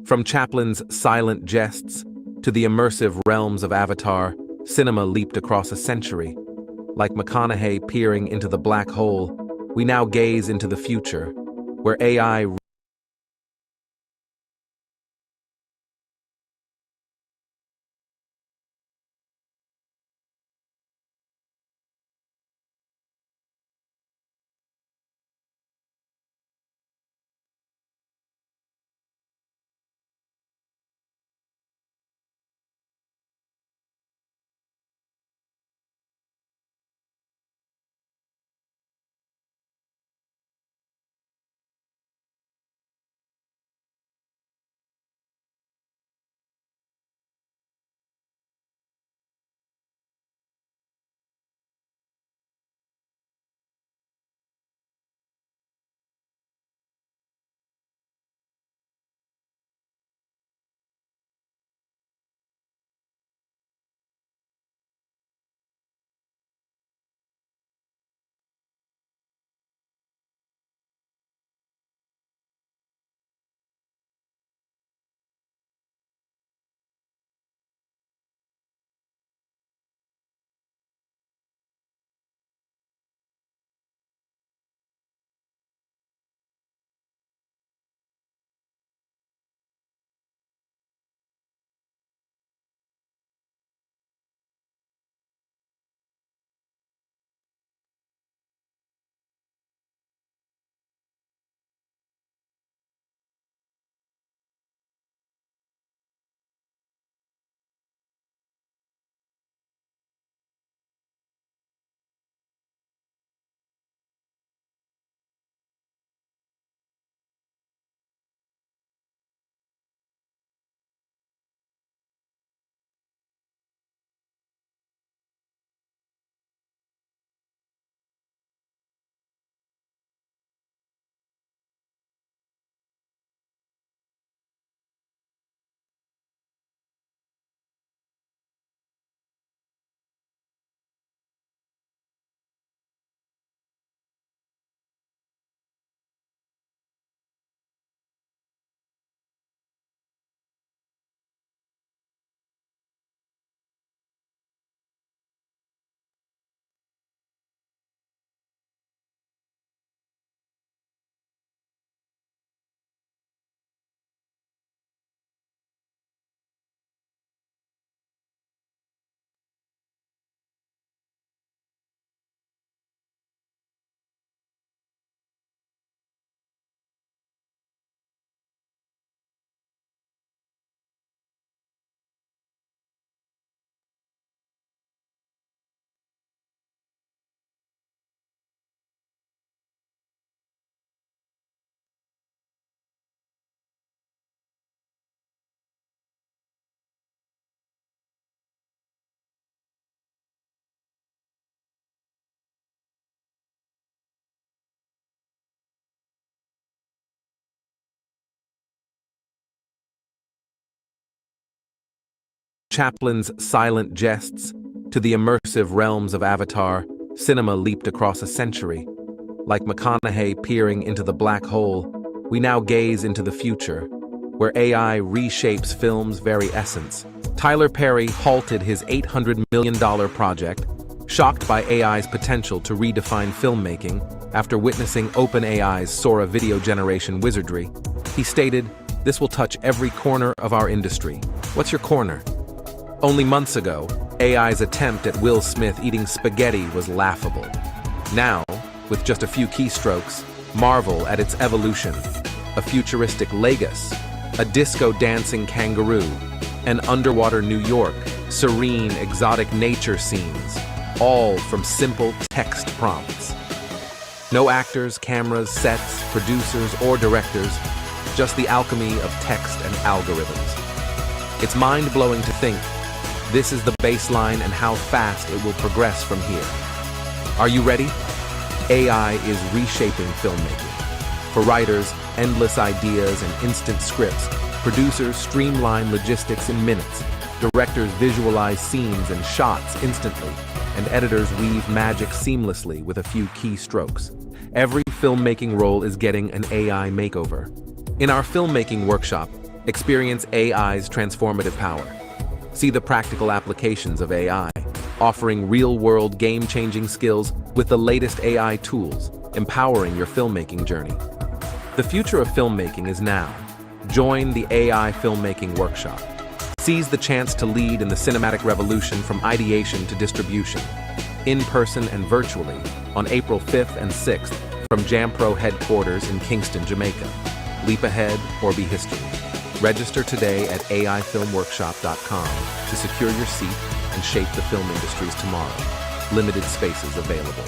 From Chaplin's silent jests to the immersive realms of Avatar, cinema leaped across a century. Like McConaughey peering into the black hole, we now gaze into the future, where AI Chaplin's silent jests to the immersive realms of Avatar, cinema leaped across a century. Like McConaughey peering into the black hole, we now gaze into the future, where AI reshapes film's very essence. Tyler Perry halted his $800 million project, shocked by AI's potential to redefine filmmaking after witnessing OpenAI's Sora video generation wizardry. He stated, "This will touch every corner of our industry." What's your corner? Only months ago, AI's attempt at Will Smith eating spaghetti was laughable. Now, with just a few keystrokes, marvel at its evolution. A futuristic Lagos, a disco-dancing kangaroo, an underwater New York, serene, exotic nature scenes, all from simple text prompts. No actors, cameras, sets, producers, or directors, just the alchemy of text and algorithms. It's mind-blowing to think this is the baseline and how fast it will progress from here. Are you ready? AI is reshaping filmmaking. For writers, endless ideas and instant scripts. Producers streamline logistics in minutes. Directors visualize scenes and shots instantly. And editors weave magic seamlessly with a few key strokes. Every filmmaking role is getting an AI makeover. In our filmmaking workshop, Experience AI's transformative power. See the practical applications of AI, offering real-world game-changing skills with the latest AI tools, empowering your filmmaking journey. The future of filmmaking is now. Join the AI Filmmaking Workshop. Seize the chance to lead in the cinematic revolution from ideation to distribution, in person and virtually, on April 5th and 6th from JAMPRO headquarters in Kingston, Jamaica. Leap ahead or be history. Register today at aifilmworkshop.com to secure your seat and shape the film industry's tomorrow. Limited spaces available.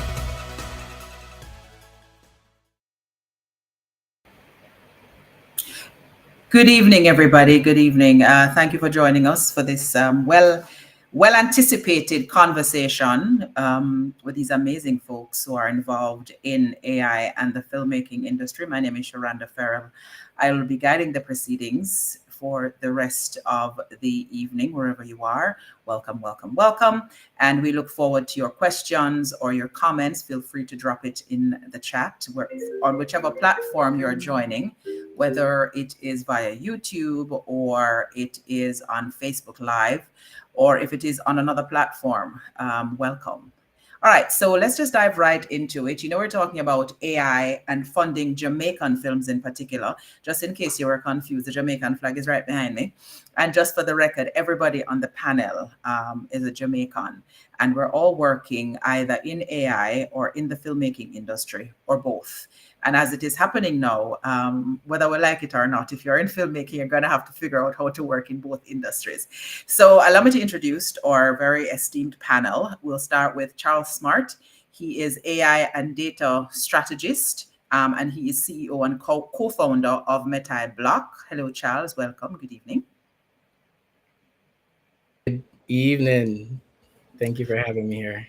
Good evening, everybody. Good evening. Thank you for joining us for this well-anticipated conversation with these amazing folks who are involved in AI and the filmmaking industry. My name is Shauna Farrell. I will be guiding the proceedings for the rest of the evening, wherever you are. Welcome, welcome, welcome. And we look forward to your questions or your comments. Feel free to drop it in the chat on whichever platform you're joining, whether it is via YouTube or it is on Facebook Live, or if it is on another platform. Welcome. All right, so let's just dive right into it. You know, we're talking about AI and funding Jamaican films in particular. Just in case you were confused, the Jamaican flag is right behind me. And just for the record, everybody on the panel is a Jamaican. And we're all working either in AI or in the filmmaking industry, or both. And as it is happening now, whether we like it or not, if you're in filmmaking, you're going to have to figure out how to work in both industries. So allow me to introduce our very esteemed panel. We'll start with Charles Smart. He is AI and data strategist, and he is CEO and co-founder of MetAIBlock. Hello, Charles. Welcome. Good evening. Good evening. Thank you for having me here.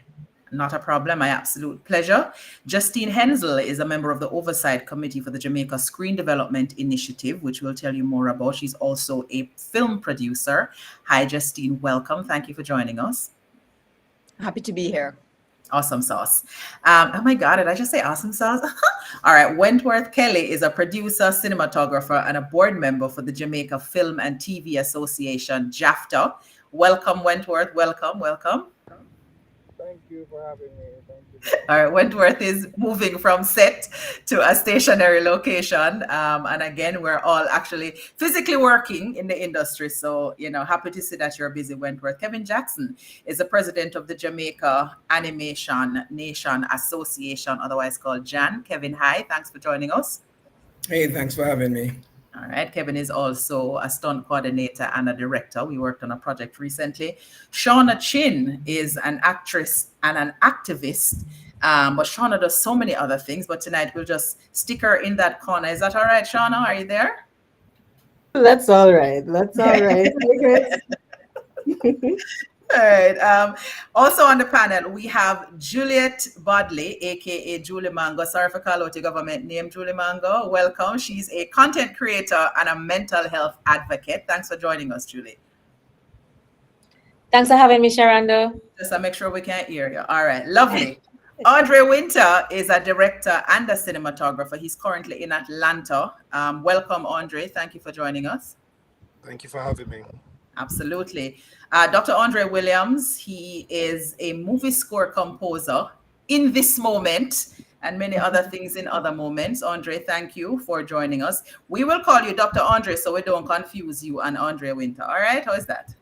Not a problem. My absolute pleasure. Justine Henzell is a member of the Oversight Committee for the Jamaica Screen Development Initiative, which we'll tell you more about. She's also a film producer. Hi, Justine. Welcome. Thank you for joining us. Happy to be here. Awesome sauce. Oh my God, did I just say awesome sauce? All right. Wentworth Kelly is a producer, cinematographer, and a board member for the Jamaica Film and TV Association, JAFTA. Welcome, Wentworth. Welcome, welcome. Thank you for having me. Thank you. All right, Wentworth is moving from set to a stationary location. And again, we're all actually physically working in the industry. So, you know, happy to see that you're busy, Wentworth. Kevin Jackson is the president of the Jamaica Animation Nation Association, otherwise called JAN. Kevin, hi. Thanks for joining us. Hey, thanks for having me. All right. Kevin is also a stunt coordinator and a director. We worked on a project recently. Shauna Chin is an actress and an activist, but Shauna does so many other things. But tonight we'll just stick her in that corner. Is that all right, Shauna? Are you there? That's all right. That's all right. All right. Also on the panel, we have Juliet Bodley, aka Julie Mango. Sorry for calling out your government name, Julie Mango. Welcome. She's a content creator and a mental health advocate. Thanks for joining us, Julie. Thanks for having me, Sharonda. Just to make sure we can hear you. All right, lovely. Andre Wynter is a director and a cinematographer. He's currently in Atlanta. Welcome, Andre. Thank you for joining us. Thank you for having me. Absolutely. Dr. Andre Williams, he is a movie score composer in this moment and many other things in other moments. Andre, thank you for joining us. We will call you Dr. Andre so we don't confuse you and Andre Wynter. All right, how is that?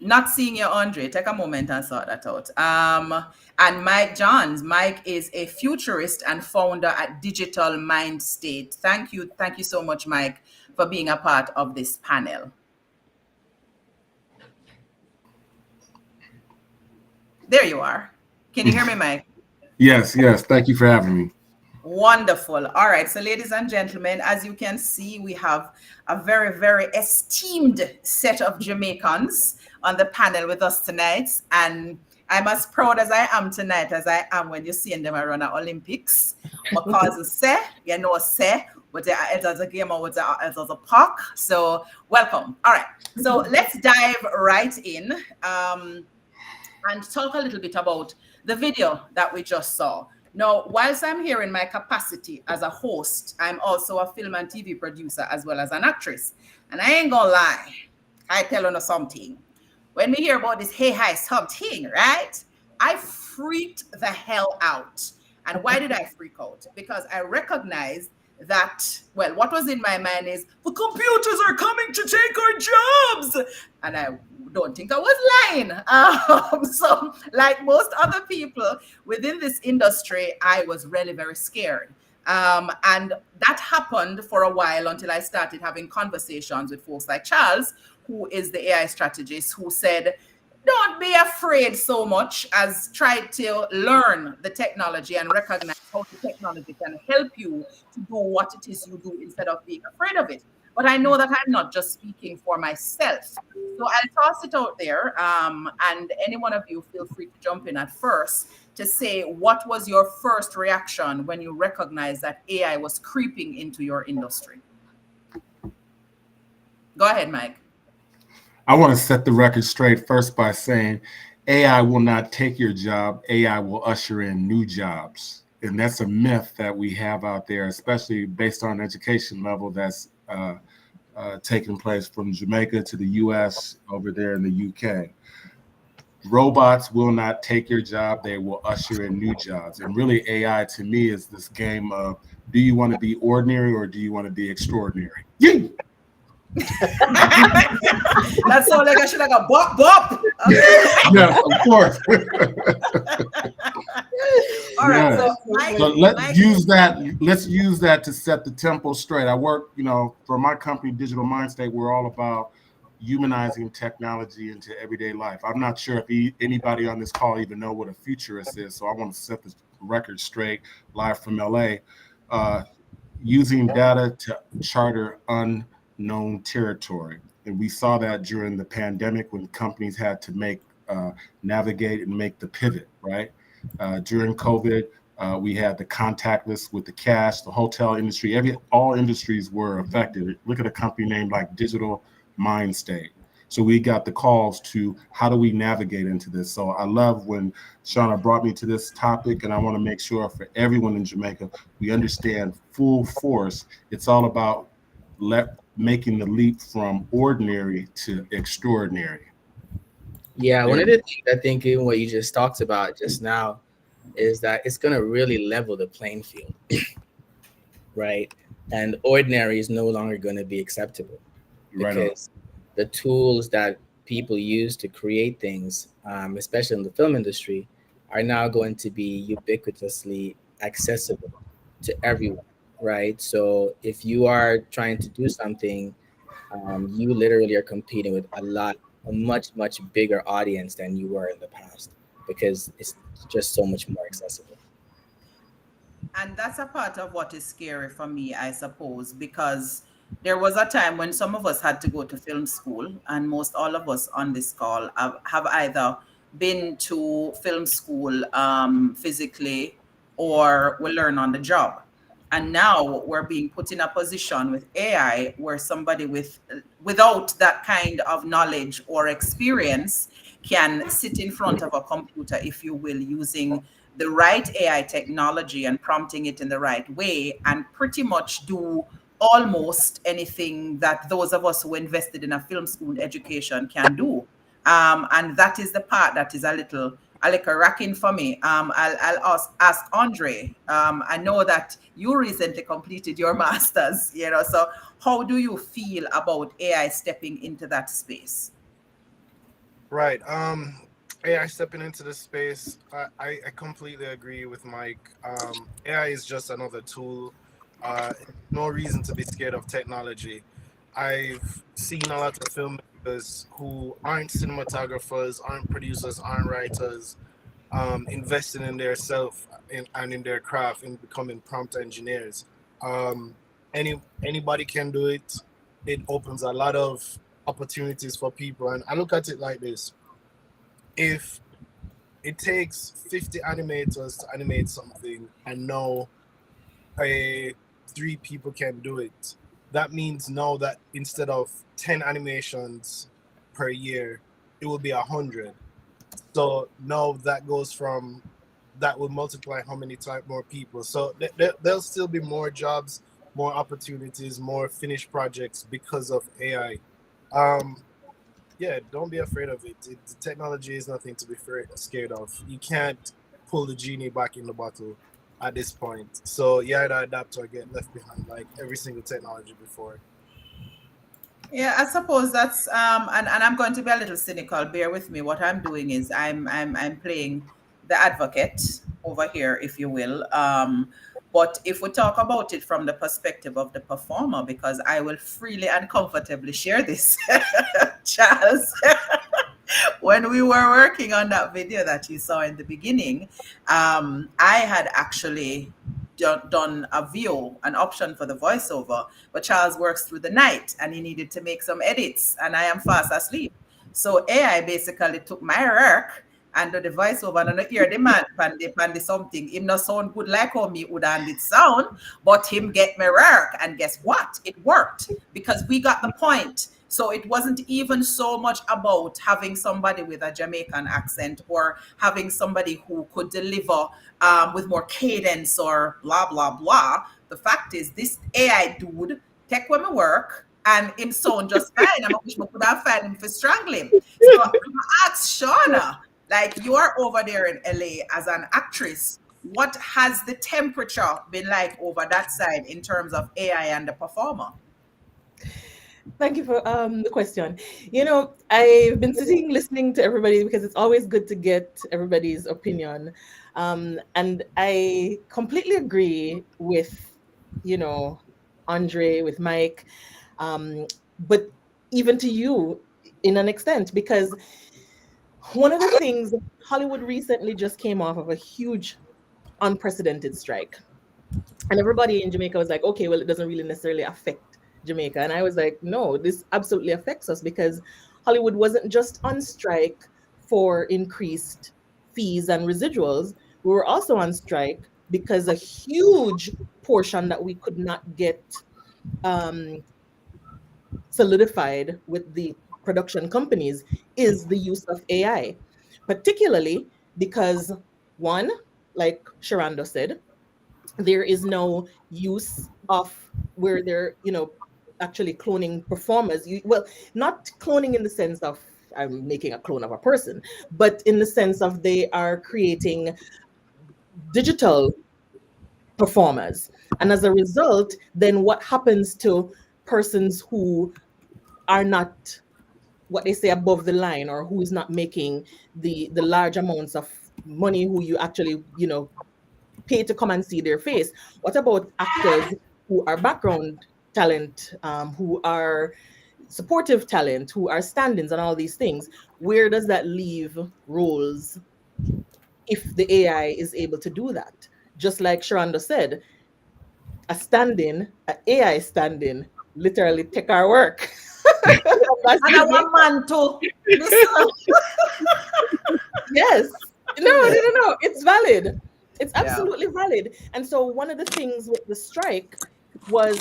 Not seeing you, Andre. Take a moment and sort that out. And Mike Johns. Mike is a futurist and founder at Digital Mind State. Thank you. Thank you so much, Mike, for being a part of this panel. There you are. Can you hear me, Mike? Yes. Thank you for having me. Wonderful. All right. So, ladies and gentlemen, as you can see, we have a very, very esteemed set of Jamaicans on the panel with us tonight. And I'm as proud as I am tonight as I am when you see them around the Olympics. Because say, you know, say, but it as a game or it as a park. So welcome. All right. So let's dive right in and talk a little bit about the video that we just saw. Now, whilst I'm here in my capacity as a host, I'm also a film and TV producer as well as an actress. And I ain't gonna lie, I tell you something. When we hear about this hey hi something, right? I freaked the hell out. And why did I freak out? Because I recognized that, well, what was in my mind is the computers are coming to take our jobs. And I don't think I was lying. So, like most other people within this industry, I was really very scared. And that happened for a while until I started having conversations with folks like Charles, who is the AI strategist, who said, don't be afraid so much as try to learn the technology and recognize how the technology can help you to do what it is you do instead of being afraid of it. But I know that I'm not just speaking for myself. So I'll toss it out there. And any one of you feel free to jump in at first to say, what was your first reaction when you recognized that AI was creeping into your industry? Go ahead, Mike. I want to set the record straight first by saying AI will not take your job. AI will usher in new jobs. And that's a myth that we have out there, especially based on education level that's taking place from Jamaica to the US over there in the UK. Robots will not take your job. They will usher in new jobs. And really AI to me is this game of, do you want to be ordinary or do you want to be extraordinary? Yeah. That's all like I should like a bop bop. Okay. Yes, of course. All right. Yes. So, Mike, let's use that to set the tempo straight. I work, for my company, Digital Mind State. We're all about humanizing technology into everyday life. I'm not sure if anybody on this call even know what a futurist is, so I want to set the record straight live from LA. Using data to charter unknown territory. And we saw that during the pandemic when companies had to navigate and make the pivot, right? During COVID, we had the contactless with the cash, the hotel industry, all industries were affected. Look at a company named like Digital Mind State. So we got the calls to how do we navigate into this? So I love when Shauna brought me to this topic, and I want to make sure for everyone in Jamaica, we understand full force. It's all about making the leap from ordinary to extraordinary. Yeah, one of the things I think in what you just talked about just now is that it's going to really level the playing field, right? And ordinary is no longer going to be acceptable because the tools that people use to create things, especially in the film industry, are now going to be ubiquitously accessible to everyone, right? So if you are trying to do something, you literally are competing with a much bigger audience than you were in the past because it's just so much more accessible. And that's a part of what is scary for me, I suppose, because there was a time when some of us had to go to film school, and most all of us on this call have either been to film school physically or we learn on the job. And now we're being put in a position with AI where somebody without that kind of knowledge or experience can sit in front of a computer, if you will, using the right AI technology and prompting it in the right way, and pretty much do almost anything that those of us who invested in a film school education can do. And that is the part that is a little racking for me. I'll ask Andre. I know that you recently completed your master's, so how do you feel about AI stepping into that space? Right. AI stepping into the space, I completely agree with Mike. AI is just another tool. No reason to be scared of technology. I've seen a lot of filmmakers who aren't cinematographers, aren't producers, aren't writers, investing in their self and in their craft and becoming prompt engineers. Anybody can do it. It opens a lot of opportunities for people. And I look at it like this. If it takes 50 animators to animate something and now 3 people can do it, that means now that instead of 10 animations per year, it will be 100. So now that goes from that will multiply how many type more people. So there'll still be more jobs, more opportunities, more finished projects because of AI. Yeah, don't be afraid of it. The technology is nothing to be scared of. You can't pull the genie back in the bottle at this point. So you either adapt or get left behind, like every single technology before. Yeah, I suppose that's and I'm going to be a little cynical. Bear with me. What I'm doing is I'm playing the advocate over here, if you will. But if we talk about it from the perspective of the performer, because I will freely and comfortably share this, Charles. When we were working on that video that you saw in the beginning, I had actually done a VO, an option for the voiceover, but Charles works through the night and he needed to make some edits, and I am fast asleep. So AI basically took my work and the voiceover and the ear demand and something. Him not sound good like how me would and it sound, but him get me work. And guess what? It worked because we got the point. So it wasn't even so much about having somebody with a Jamaican accent or having somebody who could deliver with more cadence or blah, blah, blah. The fact is, this AI dude take when me work and him sound just fine. I wish I could have found him for strangling. So I'm going to ask Shauna, like you are over there in LA as an actress, what has the temperature been like over that side in terms of AI and the performer? Thank you for the question. I've been sitting listening to everybody because it's always good to get everybody's opinion. And I completely agree with, Andre, with Mike, but even to you in an extent, because one of the things, Hollywood recently just came off of a huge, unprecedented strike. And everybody in Jamaica was like, okay, well, it doesn't really necessarily affect Jamaica. And I was like, no, this absolutely affects us because Hollywood wasn't just on strike for increased fees and residuals. We were also on strike because a huge portion that we could not get solidified with the production companies is the use of AI, particularly because one, like Sharando said, there is no use of where they're, actually cloning performers. Well, not cloning in the sense of I'm making a clone of a person, but in the sense of they are creating digital performers. And as a result, then what happens to persons who are not what they say above the line or who is not making the large amounts of money who you actually, pay to come and see their face? What about actors who are background talent, who are supportive talent, who are stand-ins and all these things? Where does that leave roles if the AI is able to do that? Just like Sharanda said, a stand-in, an AI stand-in, literally take our work. And I want man too. Yes. No. It's valid. It's absolutely valid. And so one of the things with the strike was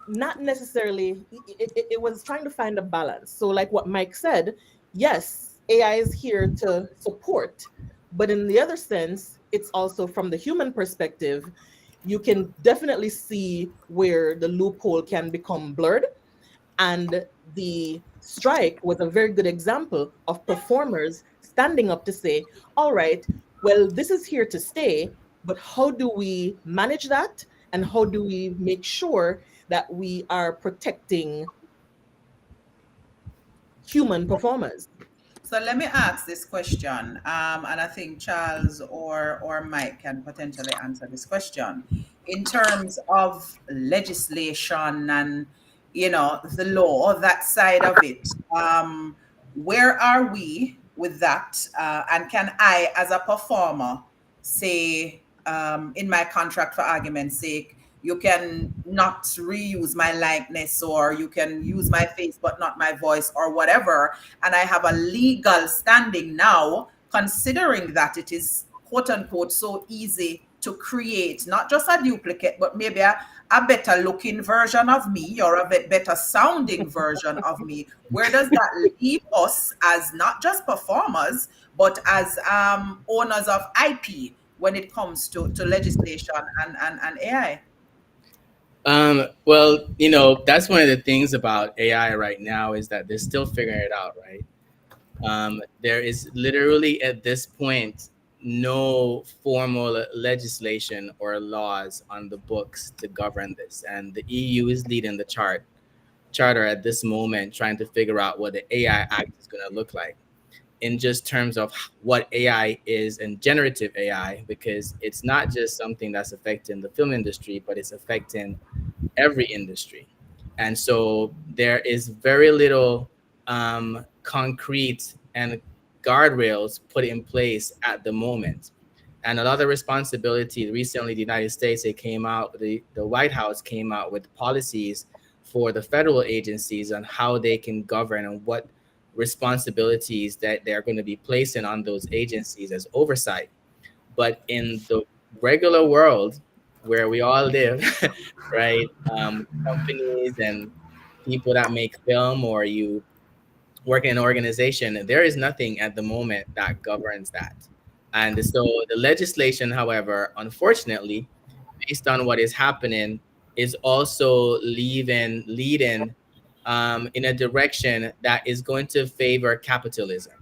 not necessarily, it was trying to find a balance. So like what Mike said, yes, AI is here to support, but in the other sense, it's also from the human perspective, you can definitely see where the loophole can become blurred. And the strike was a very good example of performers standing up to say, all right, well, this is here to stay, but how do we manage that? And how do we make sure that we are protecting human performers? So let me ask this question, and I think Charles or Mike can potentially answer this question. In terms of legislation and, the law, that side of it, where are we with that? And can I, as a performer, say, in my contract, for argument's sake, you can not reuse my likeness, or you can use my face but not my voice, or whatever, and I have a legal standing now, considering that it is quote unquote so easy to create not just a duplicate but maybe a better looking version of me, or a better sounding version of me? Where does that leave us as not just performers but as owners of IP? when it comes to legislation and AI? Well, that's one of the things about AI right now is that they're still figuring it out, right? There is literally at this point no formal legislation or laws on the books to govern this, and the EU is leading the charter at this moment, trying to figure out what the AI Act is going to look like in just terms of what AI is and generative AI, because it's not just something that's affecting the film industry, but it's affecting every industry. And so there is very little concrete and guardrails put in place at the moment. And a lot of responsibility. Recently, the United States, the White House came out with policies for the federal agencies on how they can govern and what responsibilities that they're going to be placing on those agencies as oversight. But in the regular world where we all live, right? Companies and people that make film, or you work in an organization, there is nothing at the moment that governs that. And so the legislation, however, unfortunately, based on what is happening, is also leading in a direction that is going to favor capitalism.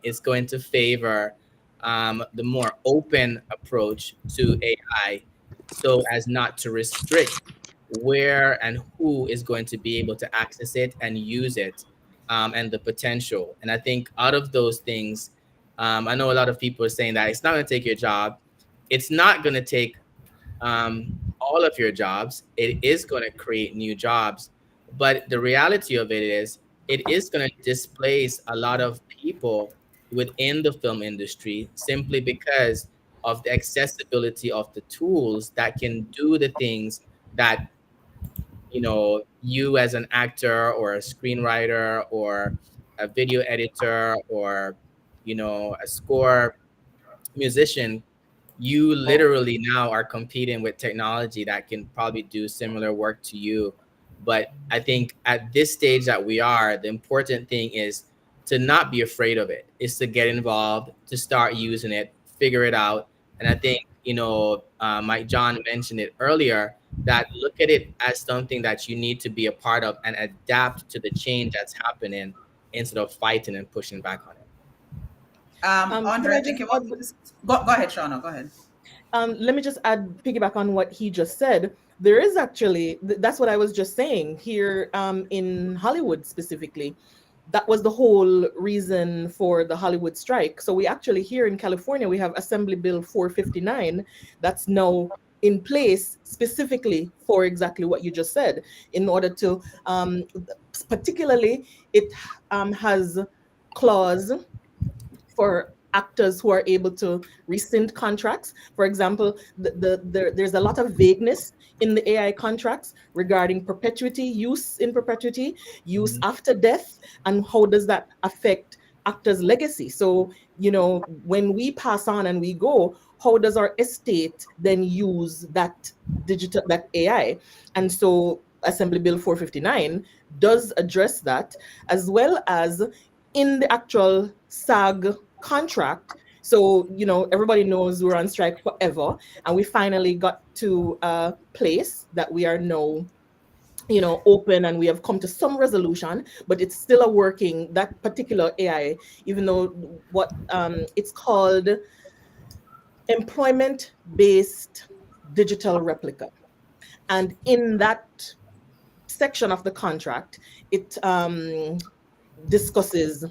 It's going to favor the more open approach to AI, so as not to restrict where and who is going to be able to access it and use it, and the potential. And I think out of those things, I know a lot of people are saying that it's not going to take your job. It's not going to take all of your jobs. It is going to create new jobs. But the reality of it is going to displace a lot of people within the film industry simply because of the accessibility of the tools that can do the things that you as an actor or a screenwriter or a video editor or a score musician, you literally now are competing with technology that can probably do similar work to you. But I think at this stage that we are, the important thing is to not be afraid of it, is to get involved, to start using it, figure it out. And I think, Mike John mentioned it earlier, that look at it as something that you need to be a part of and adapt to the change that's happening instead of fighting and pushing back on it. Andre, I think you want to go ahead, Shauna, go ahead. Let me just piggyback on what he just said. There is actually, that's what I was just saying here in Hollywood specifically. That was the whole reason for the Hollywood strike. So we actually here in California, we have Assembly Bill 459 that's now in place specifically for exactly what you just said, in order to, particularly it has clause for actors who are able to rescind contracts. For example, there's a lot of vagueness in the AI contracts regarding perpetuity, use in perpetuity, use after death, and how does that affect actors' legacy. So, when we pass on and we go, how does our estate then use that AI? And so Assembly Bill 459 does address that, as well as in the actual SAG contract. So, everybody knows we're on strike forever, and we finally got to a place that we are now, open, and we have come to some resolution, but it's still a working, that particular AI, even though what it's called employment-based digital replica. And in that section of the contract, it discusses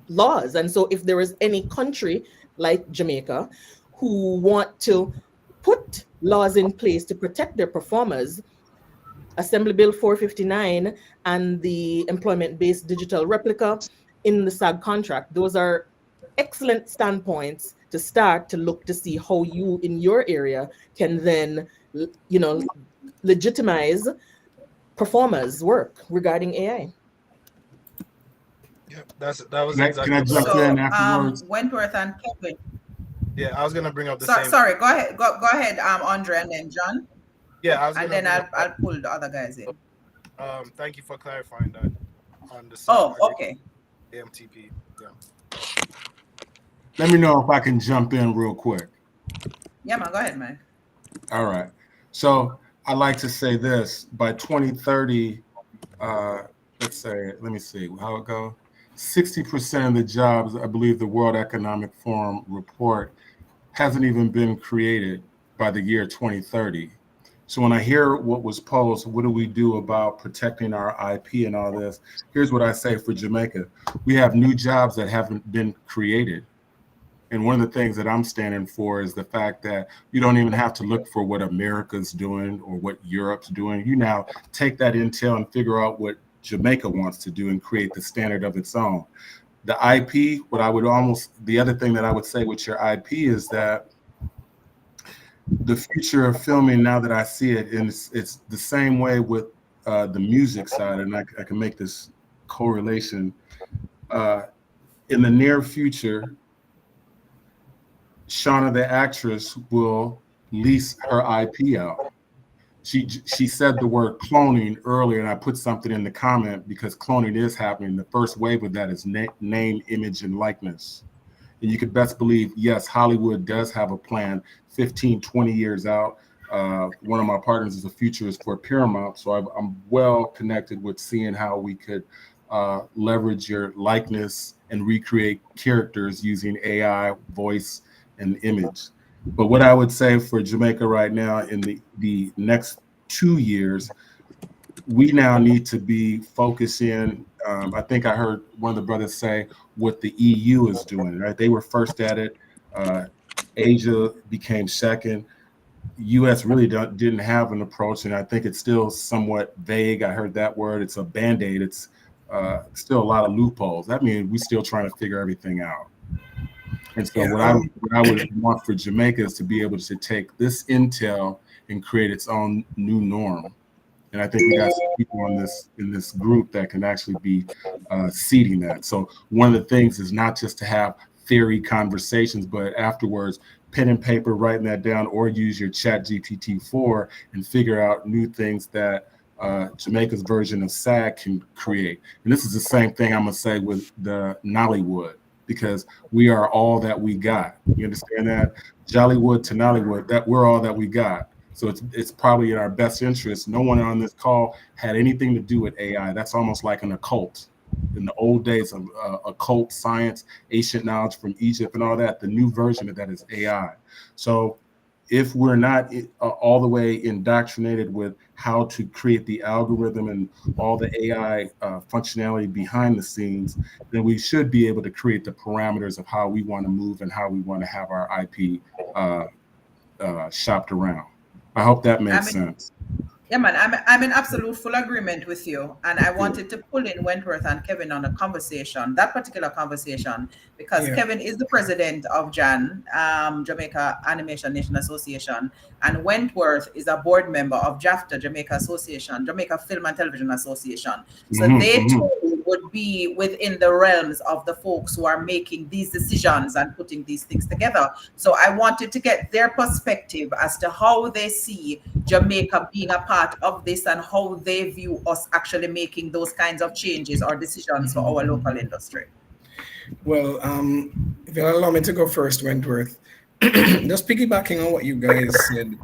laws. And so if there is any country like Jamaica who want to put laws in place to protect their performers, Assembly Bill 459 and the employment-based digital replica in the SAG contract, those are excellent standpoints to start to look to see how you in your area can then, legitimize performers' work regarding AI. Yeah, that was Can I exactly. jump in afterwards? Wentworth and Kevin. Yeah, I was gonna bring up the same. Sorry, go ahead. Go ahead, Andre, and then John. Yeah, I was and gonna. then I'll pull the other guys in. Thank you for clarifying that on the. Oh, okay. AMTP. Yeah. let me know if I can jump in real quick. Yeah, man, go ahead, man. All right. So I like to say this: by 2030, let's say, let me see how it goes. 60% of the jobs, I believe, the World Economic Forum report hasn't even been created by the year 2030. So when I hear what was posed, what do we do about protecting our IP and all this? Here's what I say for Jamaica. We have new jobs that haven't been created. And one of the things that I'm standing for is the fact that you don't even have to look for what America's doing or what Europe's doing. You now take that intel and figure out what Jamaica wants to do and create the standard of its own. The IP, the other thing that I would say with your IP is that the future of filming, now that I see it, and it's the same way with the music side, and I can make this correlation. In the near future, Shauna, the actress, will lease her IP out. She said the word cloning earlier, and I put something in the comment because cloning is happening. The first wave of that is name, image, and likeness. And you could best believe, yes, Hollywood does have a plan 15, 20 years out. One of my partners is a futurist for Paramount, so I'm well connected with seeing how we could leverage your likeness and recreate characters using AI, voice, and image. But what I would say for Jamaica right now, in the next 2 years, we now need to be focusing. I think I heard one of the brothers say what the EU is doing, right? They were first at it. Asia became second. US really didn't have an approach, and I think it's still somewhat vague. I heard that word. It's a Band-Aid. It's still a lot of loopholes. That means we're still trying to figure everything out. And so what I would want for Jamaica is to be able to take this intel and create its own new norm. And I think we got some people in this group that can actually be seeding that. So one of the things is not just to have theory conversations, but afterwards, pen and paper, writing that down, or use your Chat GPT-4 and figure out new things that Jamaica's version of SAG can create. And this is the same thing I'm gonna say with the Nollywood, because we are all that we got. You understand that? Jollywood to Nollywood, that we're all that we got. So it's probably in our best interest. No one on this call had anything to do with AI. That's almost like an occult. In the old days of occult science, ancient knowledge from Egypt and all that, the new version of that is AI. So if we're not all the way indoctrinated with how to create the algorithm and all the AI functionality behind the scenes, then we should be able to create the parameters of how we want to move and how we want to have our IP shopped around. I hope that makes sense. Yeah, man, I'm in absolute full agreement with you. And I wanted to pull in Wentworth and Kevin on a conversation, that particular conversation, because Kevin is the president of JAN, Jamaica Animation Nation Association, and Wentworth is a board member of JAFTA, Jamaica Association, Jamaica Film and Television Association. So they too would be within the realms of the folks who are making these decisions and putting these things together. So I wanted to get their perspective as to how they see Jamaica being a part of this and how they view us actually making those kinds of changes or decisions for our local industry. Well, if you'll allow me to go first, Wentworth, just piggybacking on what you guys said,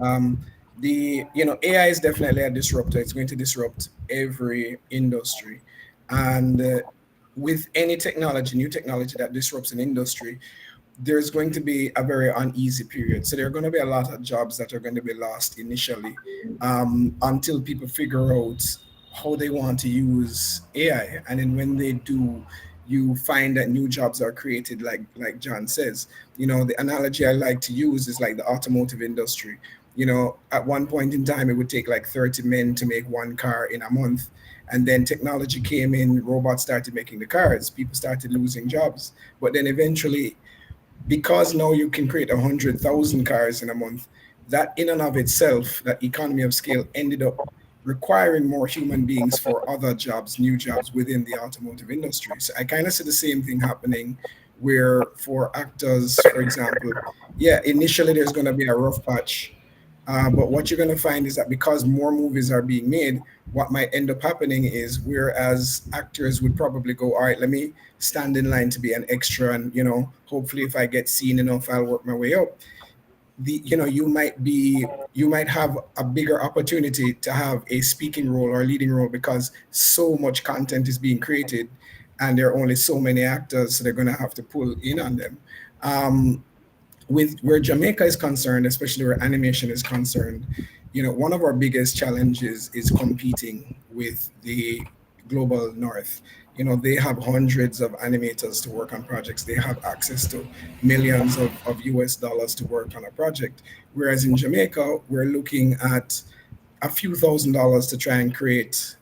AI is definitely a disruptor. It's going to disrupt every industry. And with any technology, new technology that disrupts an industry, there's going to be a very uneasy period. So there are going to be a lot of jobs that are going to be lost initially until people figure out how they want to use AI. And then when they do, you find that new jobs are created, like John says. The analogy I like to use is like the automotive industry. At one point in time, it would take like 30 men to make one car in a month. And then technology came in, robots started making the cars, people started losing jobs. But then eventually, because now you can create 100,000 cars in a month, that in and of itself, that economy of scale ended up requiring more human beings for other jobs, new jobs within the automotive industry. So I kind of see the same thing happening where for actors, for example, initially there's going to be a rough patch. But what you're going to find is that because more movies are being made, what might end up happening is whereas actors would probably go, all right, let me stand in line to be an extra, and hopefully if I get seen enough, I'll work my way up. You might have a bigger opportunity to have a speaking role or leading role because so much content is being created, and there are only so many actors, so they're going to have to pull in on them. With where Jamaica is concerned, especially where animation is concerned, one of our biggest challenges is competing with the global north. They have hundreds of animators to work on projects. They have access to millions of US dollars to work on a project. Whereas in Jamaica, we're looking at a few $1,000s to try and create,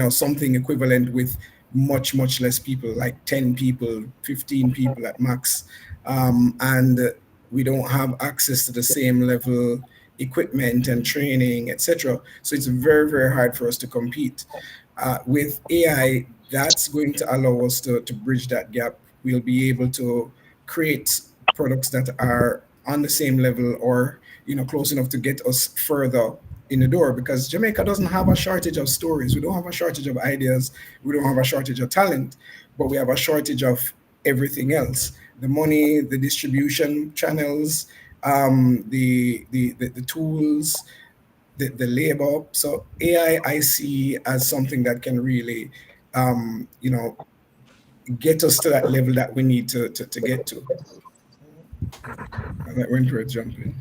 something equivalent with much, much less people, like 10 people, 15 people at max. And we don't have access to the same level equipment and training, etc. So it's very, very hard for us to compete. With AI, that's going to allow us to bridge that gap. We'll be able to create products that are on the same level or close enough to get us further in the door, because Jamaica doesn't have a shortage of stories. We don't have a shortage of ideas. We don't have a shortage of talent, but we have a shortage of everything else: the money, the distribution channels, the tools, the labor. So I see as something that can really, get us to that level that we need to get to. I'll let Wynter jump in.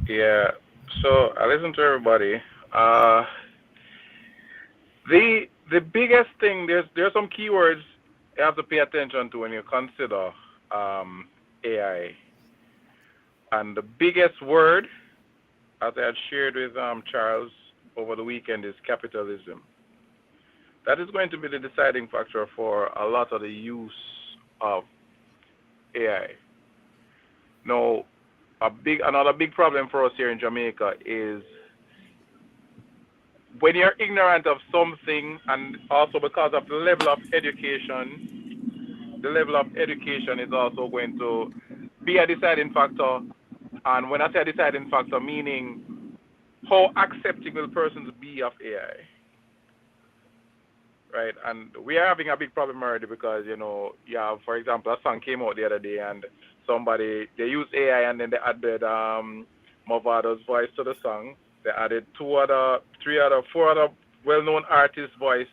Yeah. So I listen to everybody. The biggest thing, there's some keywords you have to pay attention to when you consider AI. And the biggest word, as I had shared with Charles over the weekend, is capitalism. That is going to be the deciding factor for a lot of the use of AI. Now, another big problem for us here in Jamaica is when you're ignorant of something, and also because of the level of education is also going to be a deciding factor. And when I say a deciding factor, meaning how accepting will persons be of AI, right? And we are having a big problem already because, you have, for example, a song came out the other day and they used AI and then they added Movado's voice to the song. They added 4 other well-known artists' voice.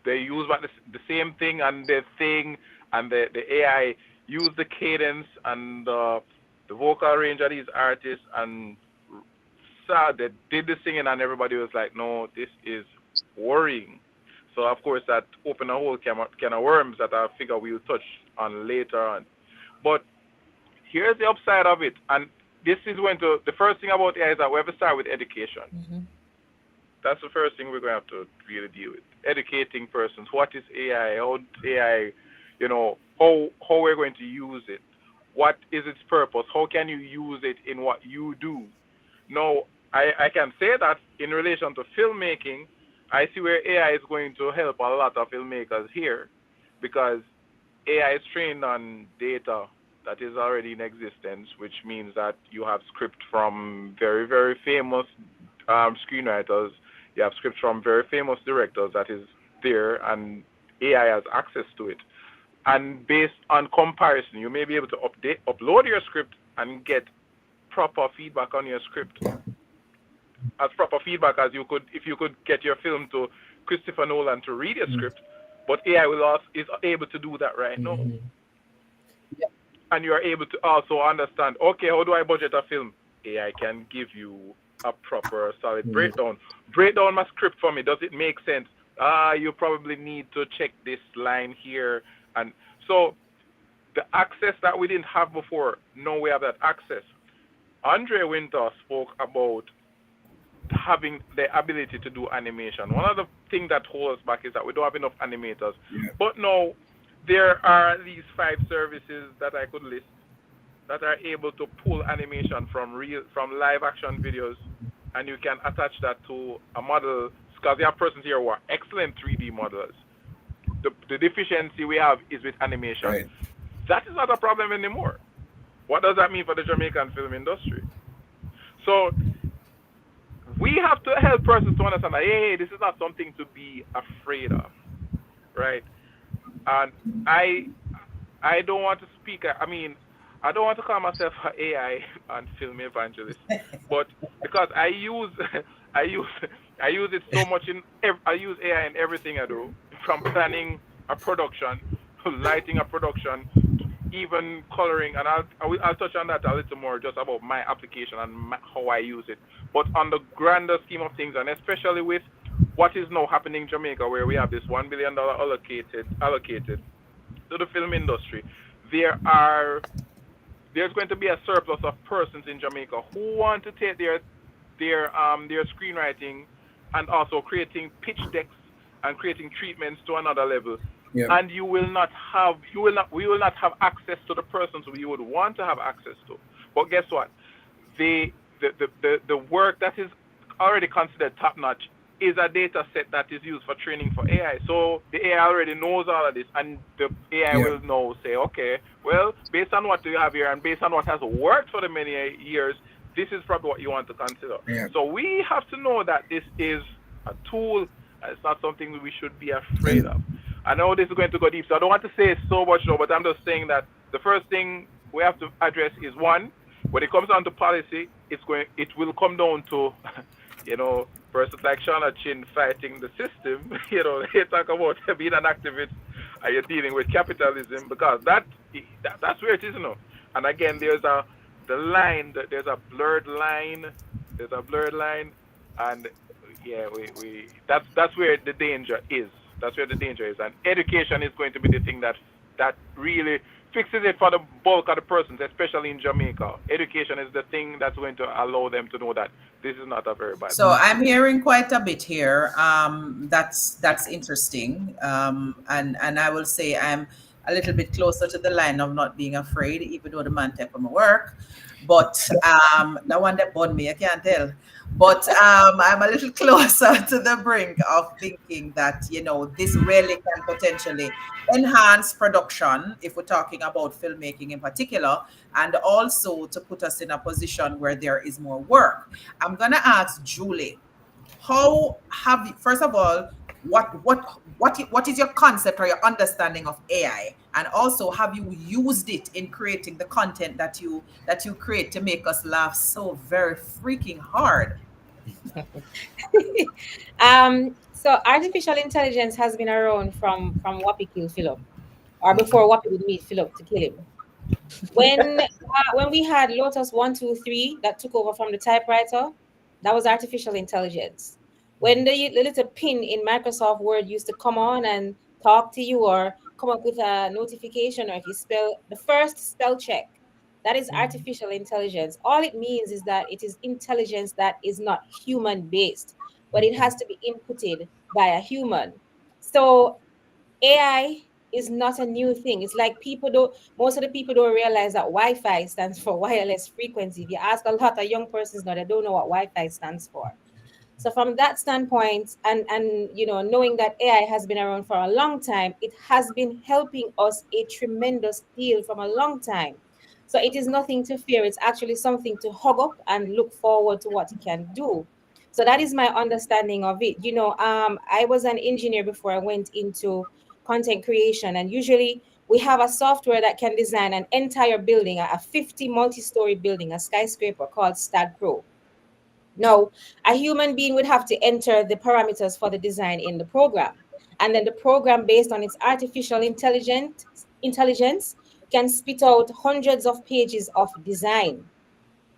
They used the same thing and the thing, and the AI used the cadence and the vocal range of these artists, and so they did the singing, and everybody was like, no, this is worrying. So, of course, that opened a whole can of worms that I figure we'll touch on later on. But here's the upside of it, and this is the first thing about AI is that we have to start with education. Mm-hmm. That's the first thing we're going to have to really deal with. Educating persons. What is AI? How AI, how we're going to use it. What is its purpose? How can you use it in what you do? Now, I can say that in relation to filmmaking, I see where AI is going to help a lot of filmmakers here, because AI is trained on data that is already in existence, which means that you have script from very, very famous screenwriters. You have scripts from very famous directors that is there, and AI has access to it. And based on comparison, you may be able to upload your script and get proper feedback on your script. As proper feedback as you could, if you could get your film to Christopher Nolan to read your script, but AI is able to do that right now. Yeah. And you are able to also understand, okay, how do I budget a film? AI can give you a proper, solid breakdown. Break down my script for me. Does it make sense? You probably need to check this line here. And so the access that we didn't have before, now we have that access. Andre Wynter spoke about having the ability to do animation. One of the things that holds us back is that we don't have enough animators. Yeah. But now there are at least 5 services that I could list that are able to pull animation from live action videos, and you can attach that to a model, because there are persons here who are excellent 3D modelers. The deficiency we have is with animation. Right. That is not a problem anymore. What does that mean for the Jamaican film industry? So we have to help persons to understand that, hey, this is not something to be afraid of, right? And I don't want to speak. I mean, I don't want to call myself an AI and film evangelist, but because I use I use I use it so much I use AI in everything I do, from planning a production to lighting a production, even coloring, and I'll touch on that a little more, just about my application and how I use it. But on the grander scheme of things, and especially with what is now happening in Jamaica, where we have this $1 billion allocated to the film industry, there's going to be a surplus of persons in Jamaica who want to take their screenwriting and also creating pitch decks and creating treatments to another level. Yeah. And we will not have access to the persons we would want to have access to. But guess what? The work that is already considered top notch is a data set that is used for training for AI. So the AI already knows all of this, and the AI will now say, okay, well, based on what you have here and based on what has worked for the many years, this is probably what you want to consider. Yeah. So we have to know that this is a tool, and it's not something we should be afraid of. I know this is going to go deep, so I don't want to say so much now, but I'm just saying that the first thing we have to address is, one, when it comes down to policy, it will come down to, persons like Shauna Chin fighting the system. They talk about being an activist and you're dealing with capitalism, because that's where it is, And again, there's a blurred line. And yeah, that's where the danger is. That's where the danger is, and education is going to be the thing that really fixes it for the bulk of the persons, especially in Jamaica. Education is the thing that's going to allow them to know that this is not a very bad So thing. I'm hearing quite a bit here. That's interesting. And I will say I'm a little bit closer to the line of not being afraid, even though the man take my work. But that one that burned me, I can't tell. But I'm a little closer to the brink of thinking that, this really can potentially enhance production, if we're talking about filmmaking in particular, and also to put us in a position where there is more work. I'm going to ask Julie, first of all, what is your concept or your understanding of AI, and also have you used it in creating the content that you create to make us laugh so very freaking hard? So artificial intelligence has been around from Whoopi killed Philip, or before Whoopi would meet Philip to kill him. When we had Lotus 123 that took over from the typewriter, that was artificial intelligence. When the little pin in Microsoft Word used to come on and talk to you or come up with a notification, or if you spell the first spell check, that is artificial intelligence. All it means is that it is intelligence that is not human based, but it has to be inputted by a human. So AI is not a new thing. It's like most of the people don't realize that Wi-Fi stands for wireless frequency. If you ask a lot of young persons now, they don't know what Wi-Fi stands for. So from that standpoint, and knowing that AI has been around for a long time, it has been helping us a tremendous deal from a long time. So it is nothing to fear. It's actually something to hug up and look forward to what it can do. So that is my understanding of it. I was an engineer before I went into content creation, and usually we have a software that can design an entire building, a 50 multi-story building, a skyscraper called StadPro. Now, a human being would have to enter the parameters for the design in the program. And then the program, based on its artificial intelligence, can spit out hundreds of pages of design.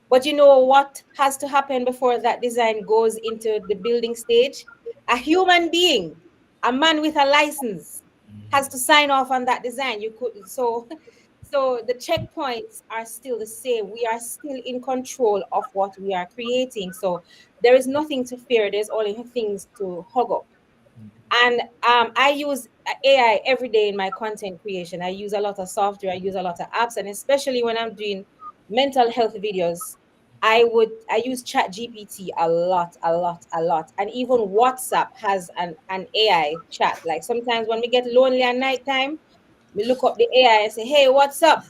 But you know what has to happen before that design goes into the building stage? A human being, a man with a license, has to sign off on that design. So the checkpoints are still the same. We are still in control of what we are creating. So there is nothing to fear. There's only things to hug up. And I use AI every day in my content creation. I use a lot of software. I use a lot of apps. And especially when I'm doing mental health videos, I use ChatGPT a lot. And even WhatsApp has an AI chat. Like sometimes when we get lonely at nighttime, we look up the AI and say, hey, what's up?